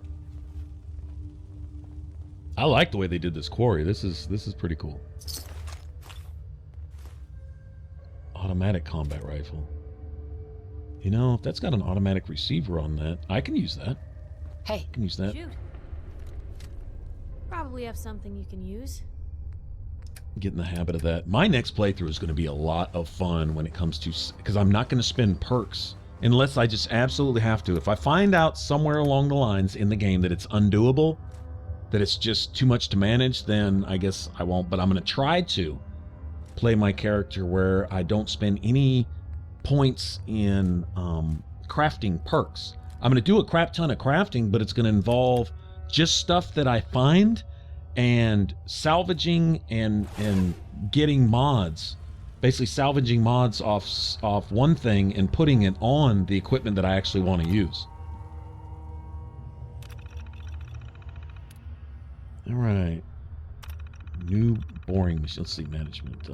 I like the way they did this quarry. This is pretty cool. Automatic combat rifle. You know, if that's got an automatic receiver on that, I can use that. Hey. I can use that. Shoot. Probably have something you can use. Get in the habit of that. My next playthrough is going to be a lot of fun when it comes to, because I'm not going to spend perks unless I just absolutely have to. If I find out somewhere along the lines in the game that it's undoable, that it's just too much to manage, then I guess I won't. But I'm going to try to play my character where I don't spend any points in crafting perks. I'm going to do a crap ton of crafting, but it's going to involve just stuff that I find and salvaging and getting mods. Basically salvaging mods off one thing and putting it on the equipment that I actually want to use. All right. New boring machine. Let's see, management.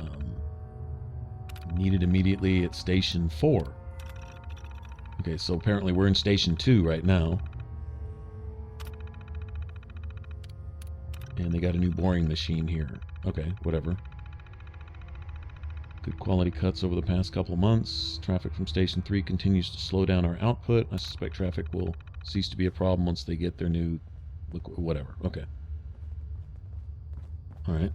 Needed immediately at Station 4. Okay, so apparently we're in Station 2 right now. And they got a new boring machine here. Okay, whatever. Good quality cuts over the past couple months. Traffic from Station 3 continues to slow down our output. I suspect traffic will cease to be a problem once they get their new... whatever. Okay. Alright.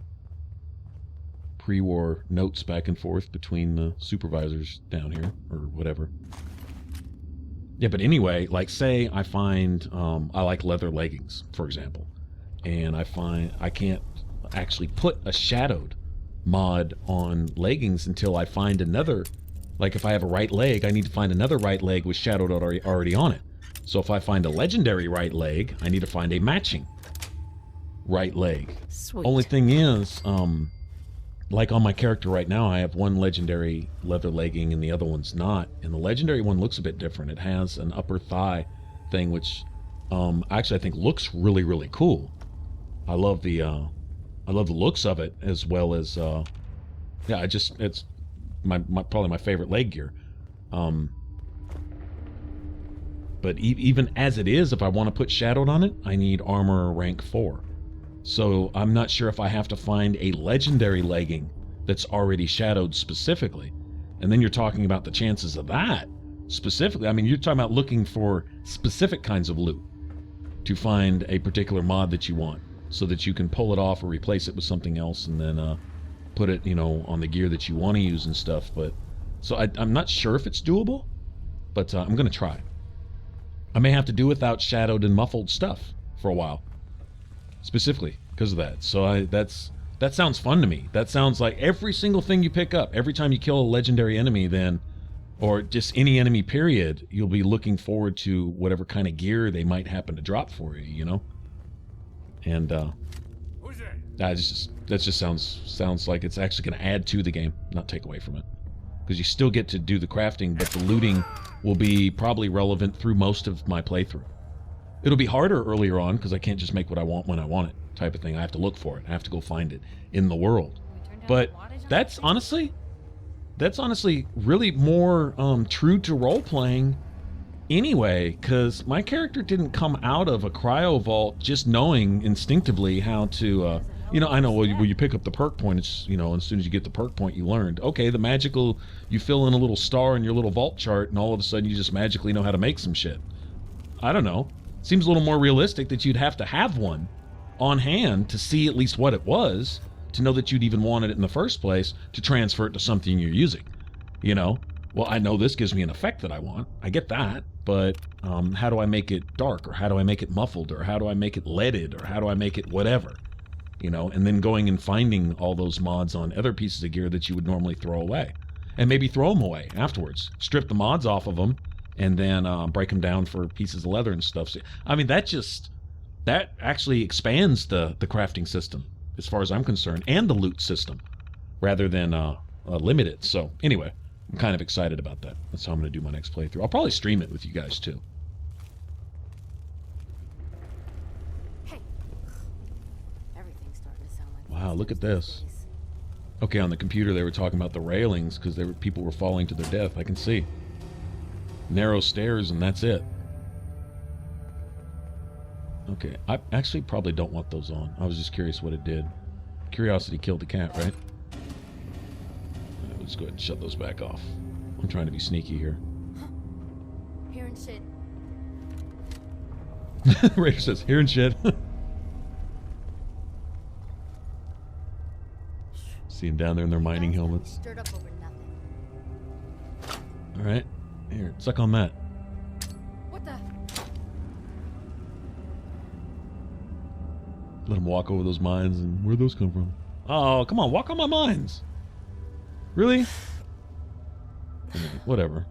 Pre-war notes back and forth between the supervisors down here, or whatever. Yeah, but anyway, like say I find... I like leather leggings, for example. And I find I can't actually put a shadowed mod on leggings until I find another. Like if I have a right leg, I need to find another right leg with shadowed already on it. So if I find a legendary right leg, I need to find a matching right leg. Sweet. Only thing is, like on my character right now, I have one legendary leather legging and the other one's not. And the legendary one looks a bit different. It has an upper thigh thing, which actually I think looks really, really cool. I love the looks of it, as well as yeah, it's probably my favorite leg gear. But even as it is, if I want to put shadowed on it, I need armor rank 4. So I'm not sure if I have to find a legendary legging that's already shadowed specifically. And then you're talking about the chances of that specifically. I mean, you're talking about looking for specific kinds of loot to find a particular mod that you want, so that you can pull it off or replace it with something else, and then put it, you know, on the gear that you want to use and stuff. But so I'm not sure if it's doable, but I'm gonna try. I may have to do without shadowed and muffled stuff for a while, specifically because of that. So that sounds fun to me. That sounds like every single thing you pick up, every time you kill a legendary enemy, then, or just any enemy period, you'll be looking forward to whatever kind of gear they might happen to drop for you, you know. And Who's that? that just sounds like it's actually going to add to the game, not take away from it, because you still get to do the crafting, but the looting will be probably relevant through most of my playthrough. It'll be harder earlier on because I can't just make what I want when I want it, type of thing. I have to look for it. I have to go find it in the world. But that's honestly really more true to role playing. Anyway, because my character didn't come out of a cryo vault just knowing instinctively how to, you know, I know when you pick up the perk point, it's, you know, as soon as you get the perk point, you learned, okay, the magical, you fill in a little star in your little vault chart, and all of a sudden you just magically know how to make some shit. I don't know. Seems a little more realistic that you'd have to have one on hand to see at least what it was, to know that you'd even wanted it in the first place, to transfer it to something you're using, you know? Well, I know this gives me an effect that I want. I get that. But how do I make it dark, or how do I make it muffled, or how do I make it leaded, or how do I make it whatever, you know? And then going and finding all those mods on other pieces of gear that you would normally throw away, and maybe throw them away afterwards, strip the mods off of them, and then break them down for pieces of leather and stuff. So, I mean, that actually expands the crafting system as far as I'm concerned, and the loot system, rather than limit it. So anyway, I'm kind of excited about that. That's how I'm going to do my next playthrough. I'll probably stream it with you guys too. Hey. Everything's starting to sound like Wow, look at this. Okay, on the computer they were talking about the railings because people were falling to their death. I can see. Narrow stairs and that's it. Okay, I actually probably don't want those on. I was just curious what it did. Curiosity killed the cat, right? Let's go ahead and shut those back off. I'm trying to be sneaky here. Hearing shit. Raider says, hearing shit. See them down there in their mining helmets. Stirred up over nothing. Alright. Here, suck on that. What the? Let them walk over those mines, and where'd those come from? Oh, come on, walk on my mines. Really? Whatever.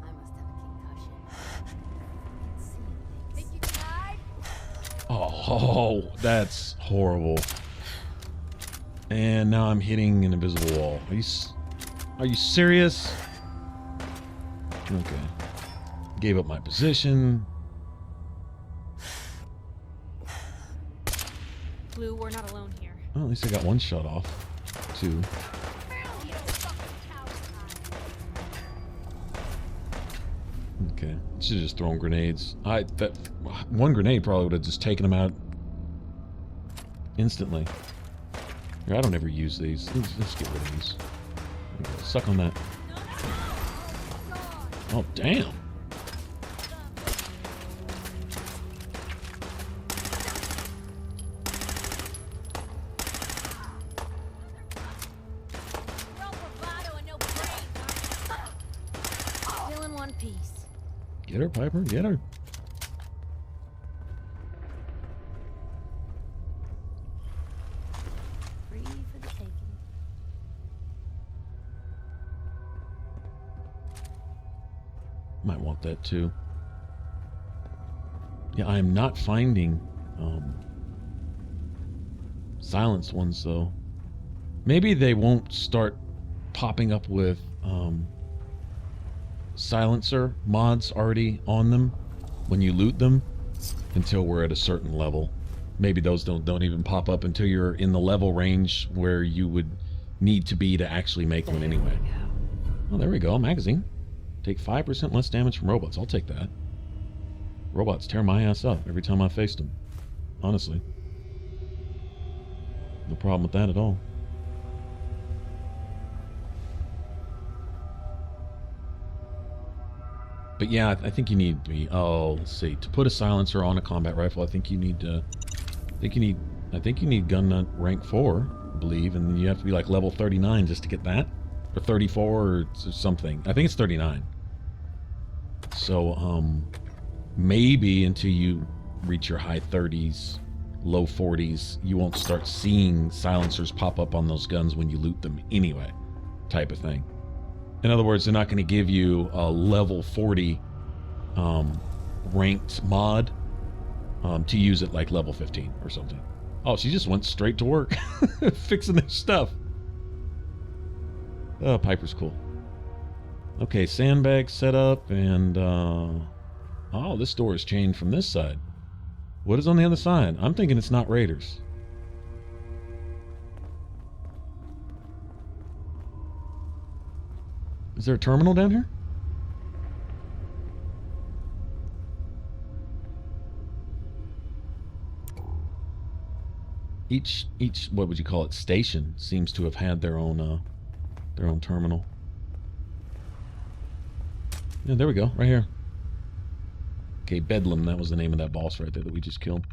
I must have a concussion. Think you tried? Oh, that's horrible. And now I'm hitting an invisible wall. Are you serious? Okay. Gave up my position. Blue, we're not alone here. Well, at least I got one shot off. Two. Okay. Should have just thrown grenades. That one grenade probably would have just taken them out instantly. Here, I don't ever use these. Let's get rid of these. There we go. Suck on that. Oh, damn. Still in one piece. Get her, Piper. Get her. Free for the taking. Might want that too. Yeah, I am not finding silenced ones though. Maybe they won't start popping up with silencer mods already on them when you loot them until we're at a certain level. Maybe those don't even pop up until you're in the level range where you would need to be to actually make one anyway. Oh, there we go. Magazine. Take 5% less damage from robots. I'll take that. Robots tear my ass up every time I faced them. Honestly. No problem with that at all. But yeah, I think you need to be... Oh, let's see. To put a silencer on a combat rifle, I think you need to... I think you need gun nut rank 4, I believe, and then you have to be like level 39 just to get that. Or 34 or something. I think it's 39. So, maybe until you reach your high 30s, low 40s, you won't start seeing silencers pop up on those guns when you loot them anyway, type of thing. In other words, they're not going to give you a level 40 ranked mod to use at like level 15 or something. Oh, she just went straight to work fixing their stuff. Oh, Piper's cool. Okay, sandbag set up, and oh, this door is chained from this side. What is on the other side? I'm thinking it's not raiders. Is there a terminal down here? Each what would you call it, station seems to have had their own terminal. Yeah, there we go, right here. Okay, Bedlam, that was the name of that boss right there that we just killed.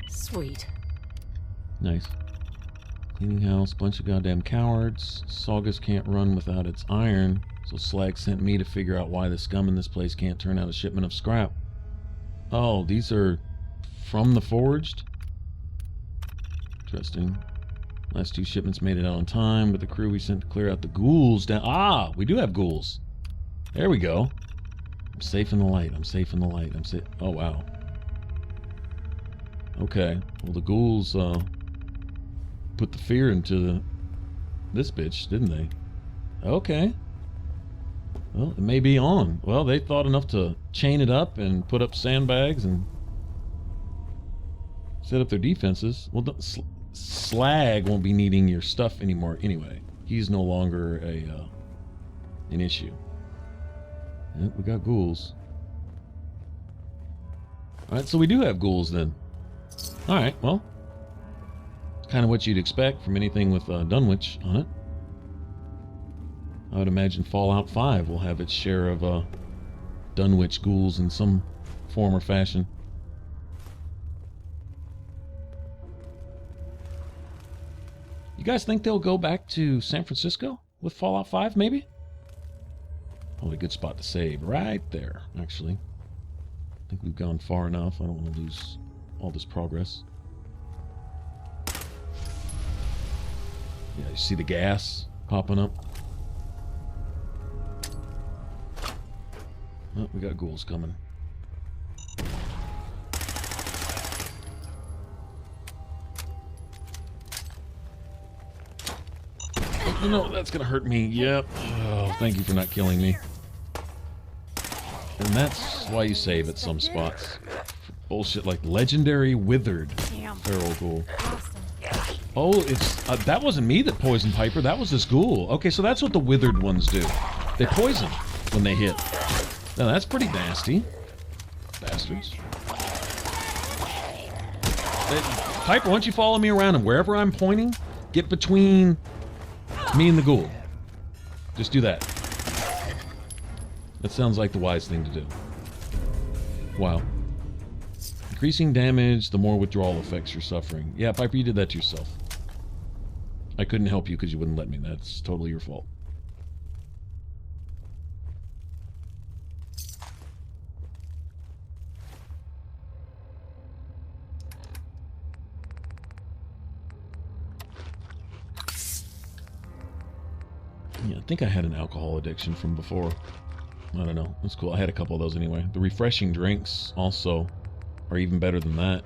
Sweet. Nice. Cleaning house, bunch of goddamn cowards. Saugus can't run without its iron, so Slag sent me to figure out why the scum in this place can't turn out a shipment of scrap. Oh, these are from the Forged? Interesting. Last 2 shipments made it out on time, but the crew we sent to clear out the ghouls down... Ah, we do have ghouls. There we go. I'm safe in the light. I'm safe in the light. I'm safe... Oh, wow. Okay. Well, the ghouls, put the fear into this bitch, didn't they? Okay. Well, it may be on. Well, they thought enough to chain it up and put up sandbags and set up their defenses. Well, Slag won't be needing your stuff anymore anyway. He's no longer an issue. Yep, we got ghouls. Alright, so we do have ghouls then. Alright, well. It's kind of what you'd expect from anything with Dunwich on it. I would imagine Fallout 5 will have its share of Dunwich ghouls in some form or fashion. You guys think they'll go back to San Francisco with Fallout 5, maybe? Probably a good spot to save. Right there, actually. I think we've gone far enough. I don't want to lose all this progress. Yeah, you see the gas popping up? Oh, we got ghouls coming. Oh, no, that's gonna hurt me. Yep. Oh, thank you for not killing me. And that's why you save at some spots. Bullshit like legendary withered feral ghoul. Oh, it's that wasn't me that poisoned Piper. That was this ghoul. Okay, so that's what the withered ones do. They poison when they hit. Now that's pretty nasty, bastards. Piper, why don't you follow me around, and wherever I'm pointing, get between me and the ghoul. Just do that. That sounds like the wise thing to do. Wow. Increasing damage, the more withdrawal effects you're suffering. Yeah, Piper, you did that to yourself. I couldn't help you because you wouldn't let me. That's totally your fault. Yeah, I think I had an alcohol addiction from before. I don't know. That's cool. I had a couple of those anyway. The refreshing drinks also are even better than that.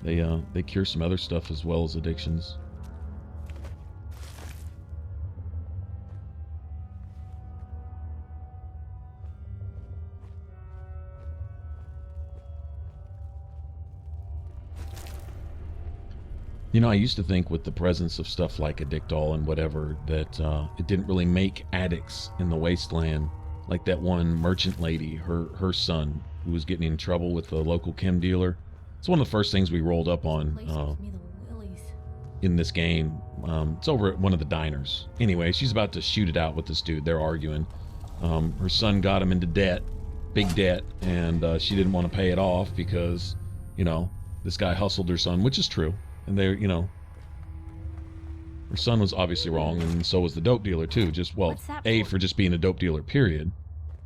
They cure some other stuff as well as addictions. You know, I used to think with the presence of stuff like Addictol and whatever that it didn't really make addicts in the wasteland. Like that one merchant lady, her son, who was getting in trouble with the local chem dealer. It's one of the first things we rolled up on in this game. It's over at one of the diners. Anyway, she's about to shoot it out with this dude. They're arguing. Her son got him into debt, big debt, and she didn't want to pay it off because, you know, this guy hustled her son, which is true. And they're, you know, her son was obviously wrong, and so was the dope dealer too. Just, well, for just being a dope dealer, period.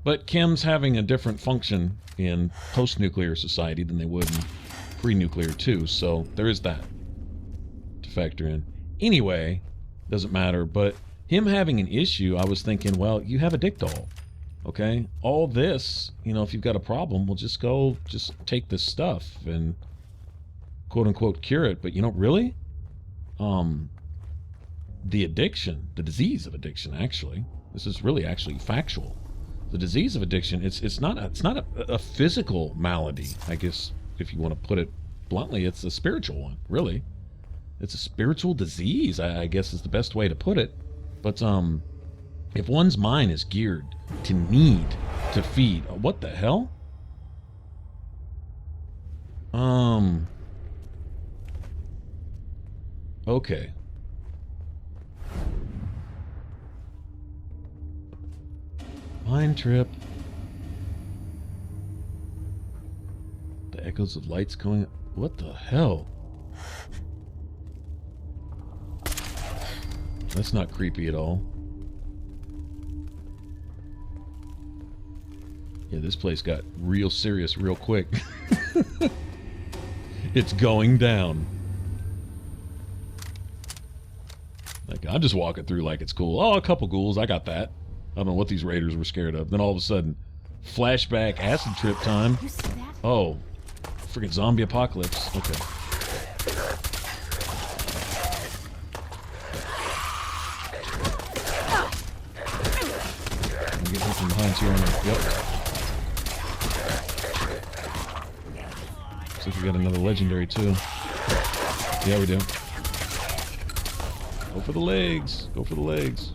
But chems having a different function in post-nuclear society than they would in pre-nuclear too. So there is that to factor in. Anyway, doesn't matter. But him having an issue, I was thinking, well, you have Addictol, okay? All this, you know, if you've got a problem, well, just take this stuff and quote-unquote cure it. But you know, really, the addiction, the disease of addiction, actually, this is really actually factual. The disease of addiction, it's not a physical malady, I guess, if you want to put it bluntly. It's a spiritual one, really. It's a spiritual disease, I guess is the best way to put it. But if one's mind is geared to need to feed, what the hell? Okay. Mind trip. The echoes of lights going. What the hell? That's not creepy at all. Yeah, this place got real serious real quick. It's going down. Like, I'm just walking through like it's cool. Oh, a couple ghouls, I got that. I don't know what these raiders were scared of. Then all of a sudden, flashback acid trip time. Oh, freaking zombie apocalypse. Okay. I'm getting hit from behind too, aren't I? Yep. Looks like we got another legendary too. Yeah, we do. Go for the legs. Go for the legs.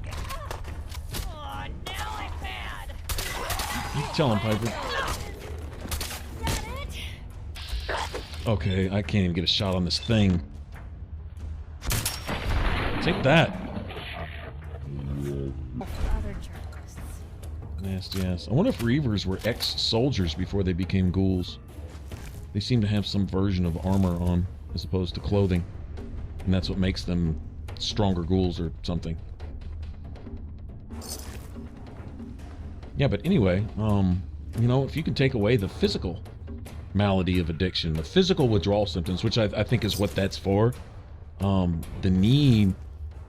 Oh, now I'm mad. You can tell him, Piper. Okay, I can't even get a shot on this thing. Take that. Other journalists. Nasty ass. I wonder if Reavers were ex-soldiers before they became ghouls. They seem to have some version of armor on, as opposed to clothing. And that's what makes them stronger ghouls or something. Yeah, but anyway, you know, if you can take away the physical malady of addiction, the physical withdrawal symptoms, which I think is what that's for, the need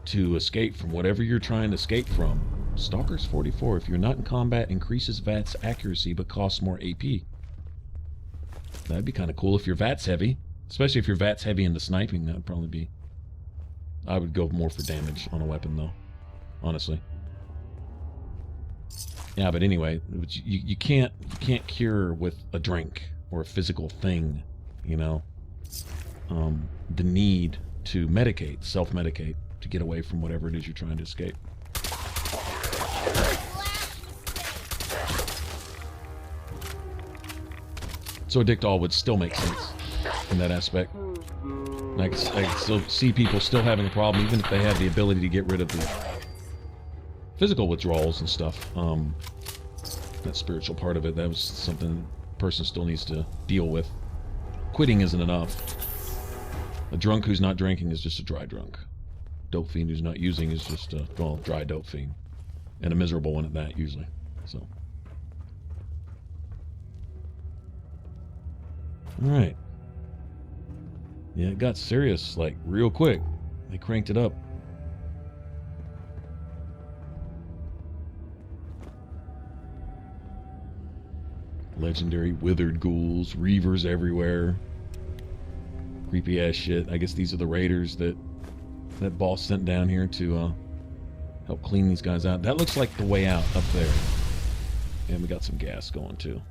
to escape from whatever you're trying to escape from. Stalker's 44. If you're not in combat, increases VATS accuracy but costs more AP. That'd be kind of cool if your VATS heavy, especially if your VATS heavy into sniping. That would probably be. I would go more for damage on a weapon though, honestly. Yeah, but anyway, you can't cure with a drink or a physical thing, you know. The need to medicate, self-medicate, to get away from whatever it is you're trying to escape. So addict all would still make sense in that aspect. I can still see people still having a problem, even if they have the ability to get rid of the physical withdrawals and stuff. That spiritual part of it, that was something a person still needs to deal with. Quitting isn't enough. A drunk who's not drinking is just a dry drunk. Dope fiend who's not using is just a, well, dry dope fiend. And a miserable one at that, usually. So. Alright. Yeah, it got serious, like, real quick. They cranked it up. Legendary withered ghouls, reavers everywhere. Creepy ass shit. I guess these are the raiders that boss sent down here to help clean these guys out. That looks like the way out up there. And we got some gas going too.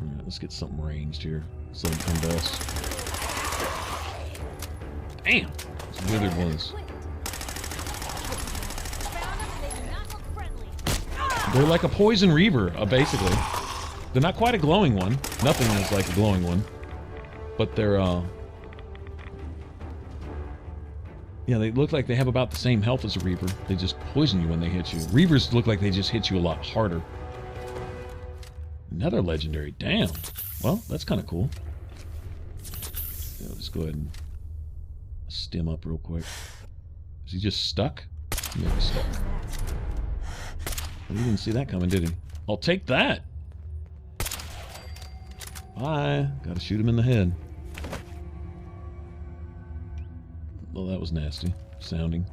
Alright, let's get something ranged here. Something come to us. Damn! Those withered ones. They're like a poison reaver, basically. They're not quite a glowing one. Nothing is like a glowing one. But they're, yeah, they look like they have about the same health as a reaver. They just poison you when they hit you. Reavers look like they just hit you a lot harder. Another legendary. Damn. Well, that's kind of cool. Yeah, let's go ahead and stim up real quick. Is he just stuck? Yeah, he's stuck. Well, you didn't see that coming, did he? I'll take that. Bye. Gotta shoot him in the head. Well, that was nasty sounding.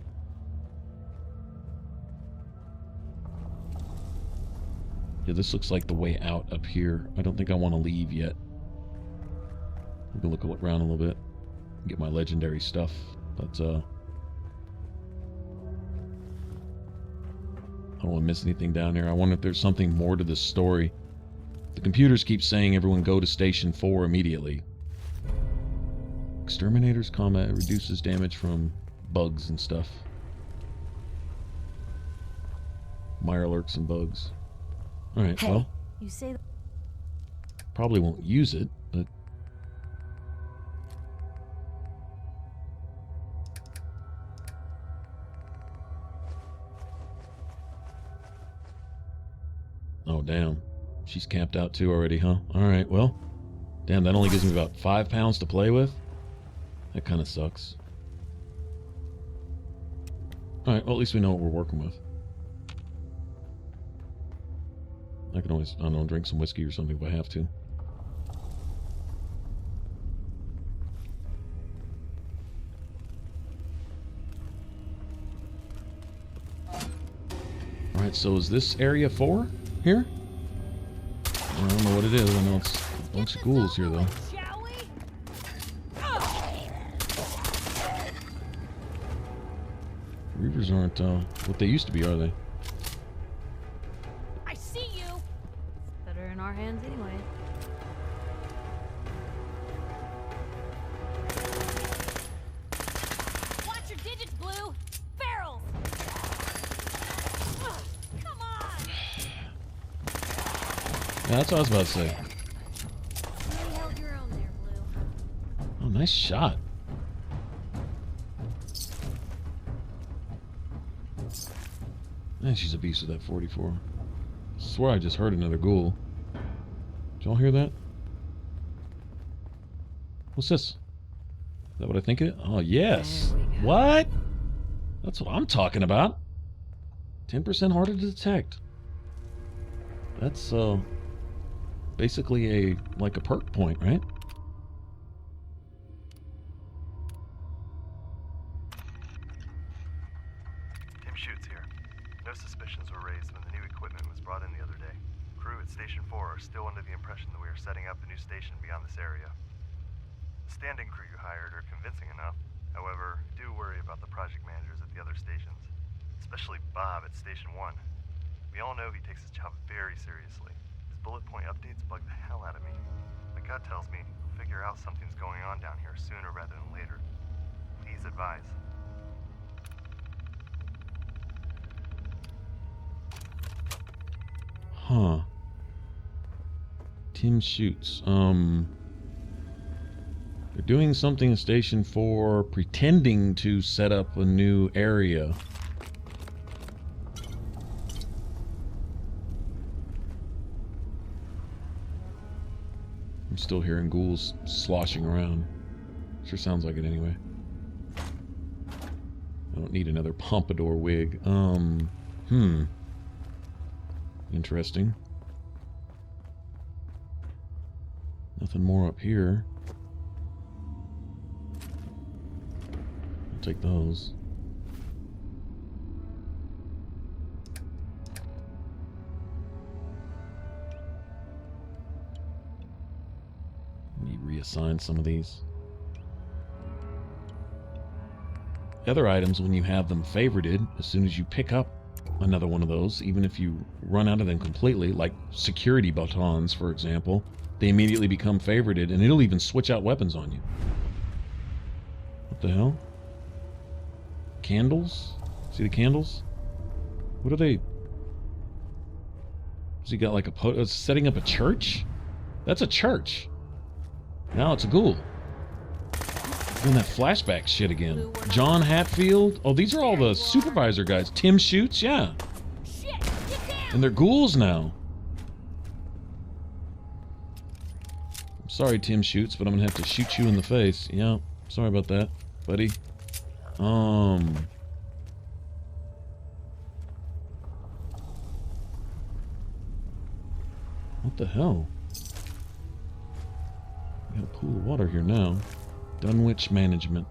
Yeah, this looks like the way out up here. I don't think I want to leave yet. I'm gonna look around a little bit. Get my legendary stuff. But, I don't want to miss anything down here. I wonder if there's something more to this story. The computers keep saying everyone go to Station 4 immediately. Exterminator's combat reduces damage from bugs and stuff. Mirelurks and bugs. Alright, Hey, well. you say Probably won't use it, but... Oh, damn. She's camped out too already, huh? Alright, well. Damn, that only gives me about 5 pounds to play with? That kind of sucks. Alright, well, at least we know what we're working with. I can always, I don't know, drink some whiskey or something if I have to. Alright, so is this area 4 here? I don't know what it is. I know it's a bunch of ghouls here, though. shall we? Reavers aren't what they used to be, are they? I see you. It's better in our hands anyway. Watch your digits, Blue. Barrels. Ugh, come on. Yeah, that's what I was about to say. You held your own there, Blue. Oh, nice shot. Man, she's a beast with that 44. I swear I just heard another ghoul. Did y'all hear that? What's this? Is that what I think it is? Oh, yes. There we go. What? That's what I'm talking about. 10% harder to detect. That's, basically like a perk point, right? Tim Shoots here. No suspicions were raised when the new equipment was brought in the other day. Crew at Station 4 are still under the impression that we are setting up a new station beyond this area. The standing crew you hired are convincing enough. However, I do worry about the project managers at the other stations, especially Bob at Station 1. We all know he takes his job very seriously. His bullet point updates bug the hell out of me. My gut tells me he'll figure out something's going on down here sooner rather than later. Please advise. Huh. Tim shoots. They're doing something in Station 4, pretending to set up a new area. I'm still hearing ghouls sloshing around. Sure sounds like it anyway. I don't need another pompadour wig. Interesting. Nothing more up here. I'll take those. Let me reassign some of these. Other items, when you have them favorited, as soon as you pick up another one of those, even if you run out of them completely, like security batons, for example, they immediately become favorited, and it'll even switch out weapons on you. What the hell? Candles? See the candles? What are they? Has he got like a setting up a church? That's a church. Now it's a ghoul. Doing that flashback shit again. John Hatfield. Oh, these are all the supervisor guys. Tim shoots, yeah. And they're ghouls now. I'm sorry, Tim shoots, but I'm gonna have to shoot you in the face. Yeah, sorry about that, buddy. What the hell? We got a pool of water here now. Dunwich management.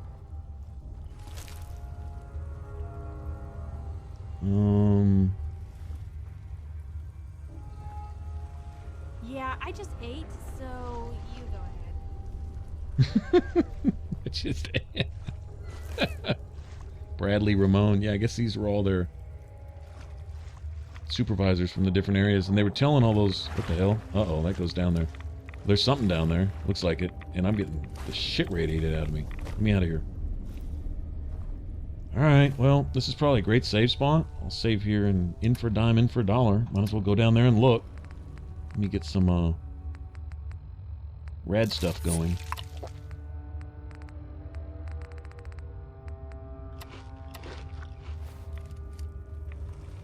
Yeah, I just ate, so you go ahead. It's just Bradley, Ramon. Yeah, I guess these were all their supervisors from the different areas, and they were telling all those. What the hell? Uh-oh, that goes down there. There's something down there. Looks like it. And I'm getting the shit radiated out of me. Get me out of here. Alright, well, this is probably a great save spot. I'll save here and in for a dime, in for a dollar. Might as well go down there and look. Let me get some, rad stuff going.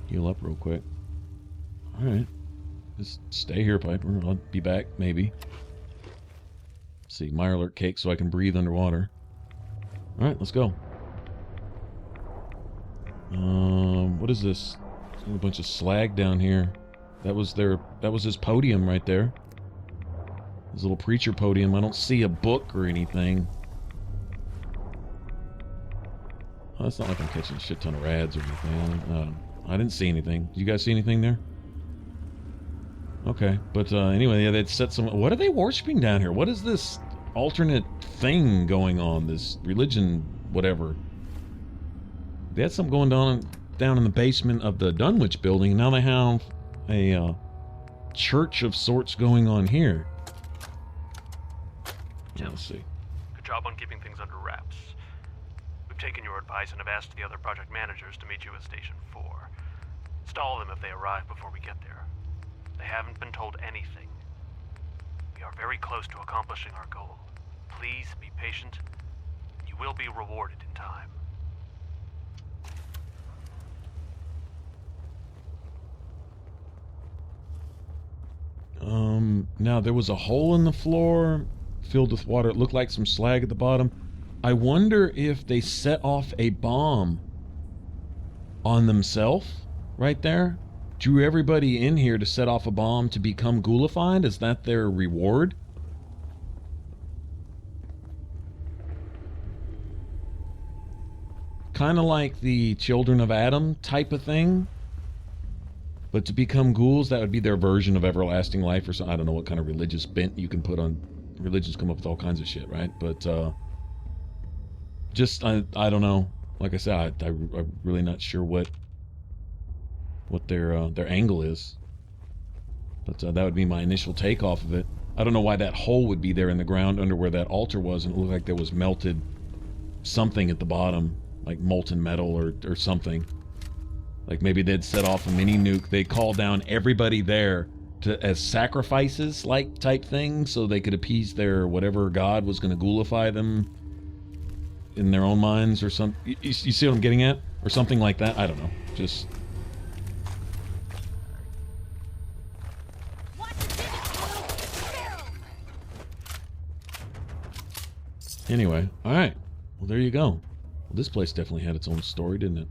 Heal up real quick. Alright. Just stay here, Piper. I'll be back, maybe. Let's see, Mirelurk cake so I can breathe underwater. Alright, let's go. What is this? A bunch of slag down here. That was his podium right there. His little preacher podium. I don't see a book or anything. Oh, it's not like I'm catching a shit ton of rads or anything. I didn't see anything. Did you guys see anything there? Okay, but anyway, yeah, they'd set some... What are they worshipping down here? What is this alternate thing going on? This religion, whatever. They had something going down in the basement of the Dunwich building, and now they have a church of sorts going on here. Tim, Let's see. good job on keeping things under wraps. We've taken your advice and have asked the other project managers to meet you at Station 4. Stall them if they arrive before we get there. They haven't been told anything. We are very close to accomplishing our goal. Please be patient. You will be rewarded in time. Now there was a hole in the floor filled with water. It looked like some slag at the bottom. I wonder if they set off a bomb on themselves right there. Drew everybody in here to set off a bomb to become ghoulified? Is that their reward? Kind of like the Children of Adam type of thing. But to become ghouls, that would be their version of everlasting life or something. I don't know what kind of religious bent you can put on. Religions come up with all kinds of shit, right? But, just, I don't know. Like I said, I'm really not sure what what their angle is. But that would be my initial take off of it. I don't know why that hole would be there in the ground under where that altar was, and it looked like there was melted something at the bottom, like molten metal or something. Like maybe they'd set off a mini nuke. They'd call down everybody there as sacrifices, like type thing, so they could appease their whatever god was going to ghoulify them in their own minds or something. You see what I'm getting at? Or something like that? I don't know. Just... Anyway, alright. Well, there you go. Well, this place definitely had its own story, didn't it?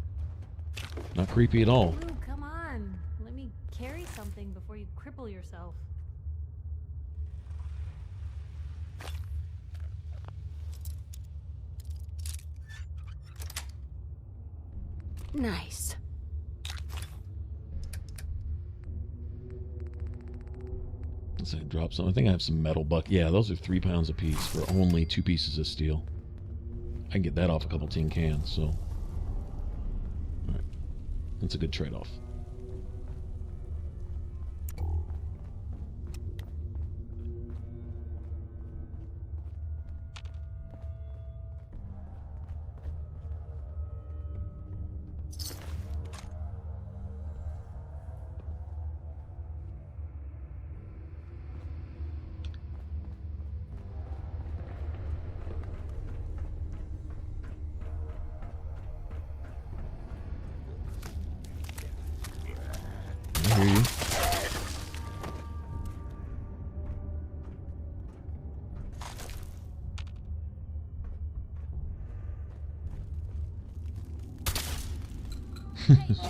Not creepy at all. Ooh, come on. Let me carry something before you cripple yourself. Nice. Let's see, drop some. I think I have some metal buck. Yeah, those are 3 pounds a piece for only 2 pieces of steel. I can get that off a couple tin cans, so... Alright. That's a good trade-off. I hear you.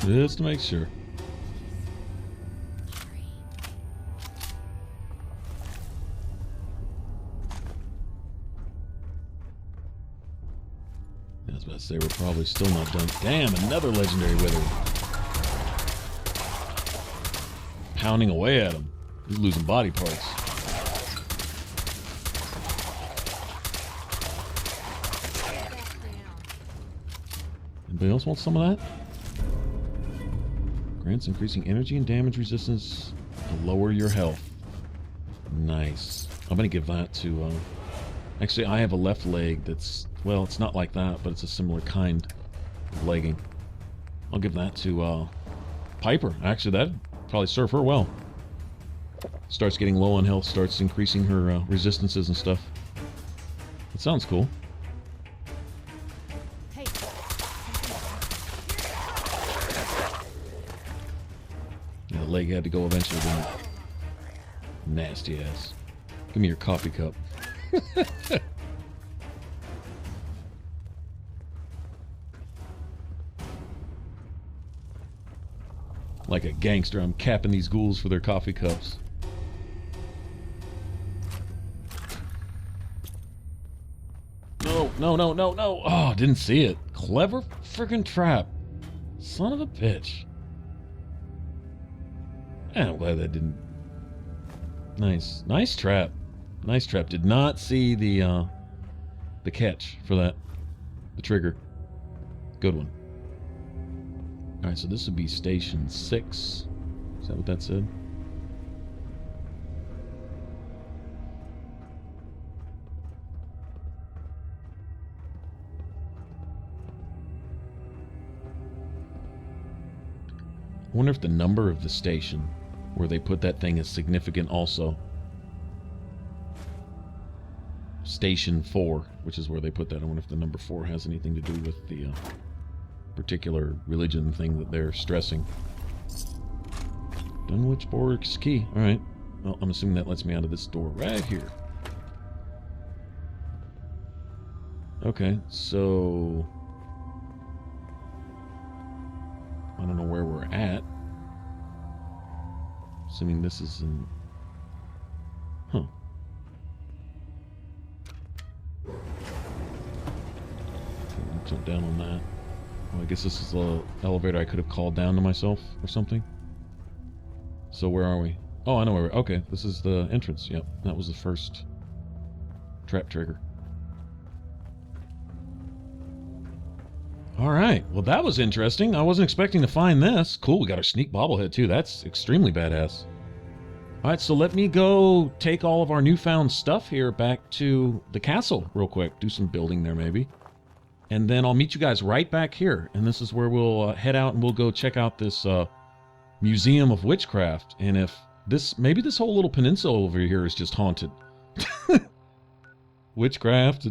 Just to make sure. I was about to say we're probably still not done. Damn, another legendary wither. Pounding away at him. He's losing body parts. Anybody else want some of that? Grants increasing energy and damage resistance to lower your health. Nice. I'm gonna give that to, actually, I have a left leg that's, well, it's not like that, but it's a similar kind of legging. I'll give that to, Piper. Actually, that'd probably serve her well. Starts getting low on health, starts increasing her, resistances and stuff. That sounds cool. Yeah, the leg had to go eventually, didn't it? Nasty ass. Give me your coffee cup. Like a gangster, I'm capping these ghouls for their coffee cups. No, no, no, no, no. Oh, didn't see it. Clever freaking trap. Son of a bitch. I'm glad that didn't... Nice. Nice trap. Nice trap. Did not see the catch for that. The trigger. Good one. Alright, so this would be station 6. Is that what that said? I wonder if the number of the station where they put that thing is significant also. Station 4, which is where they put that. I wonder if the number 4 has anything to do with the particular religion thing that they're stressing. Dunwich Borg's key. Alright. Well, I'm assuming that lets me out of this door right here. Okay, so... I don't know where we're at. Assuming this is in... Huh. Jump down on that. Well, I guess this is the elevator I could have called down to myself or something. So where are we? Oh, I know where we're... Okay, this is the entrance. Yep, that was the first trap trigger. All right. Well, that was interesting. I wasn't expecting to find this. Cool. We got our sneak bobblehead, too. That's extremely badass. All right, so let me go take all of our newfound stuff here back to the castle real quick. Do some building there, maybe. And then I'll meet you guys right back here. And this is where we'll head out and we'll go check out this Museum of Witchcraft. And if this, maybe this whole little peninsula over here is just haunted. Witchcraft,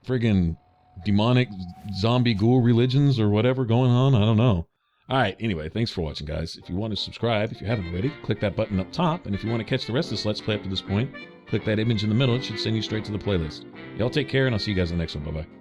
friggin' demonic zombie ghoul religions or whatever going on. I don't know. All right, anyway, thanks for watching, guys. If you want to subscribe, if you haven't already, click that button up top. And if you want to catch the rest of this Let's Play up to this point, click that image in the middle. It should send you straight to the playlist. Y'all take care, and I'll see you guys in the next one. Bye-bye.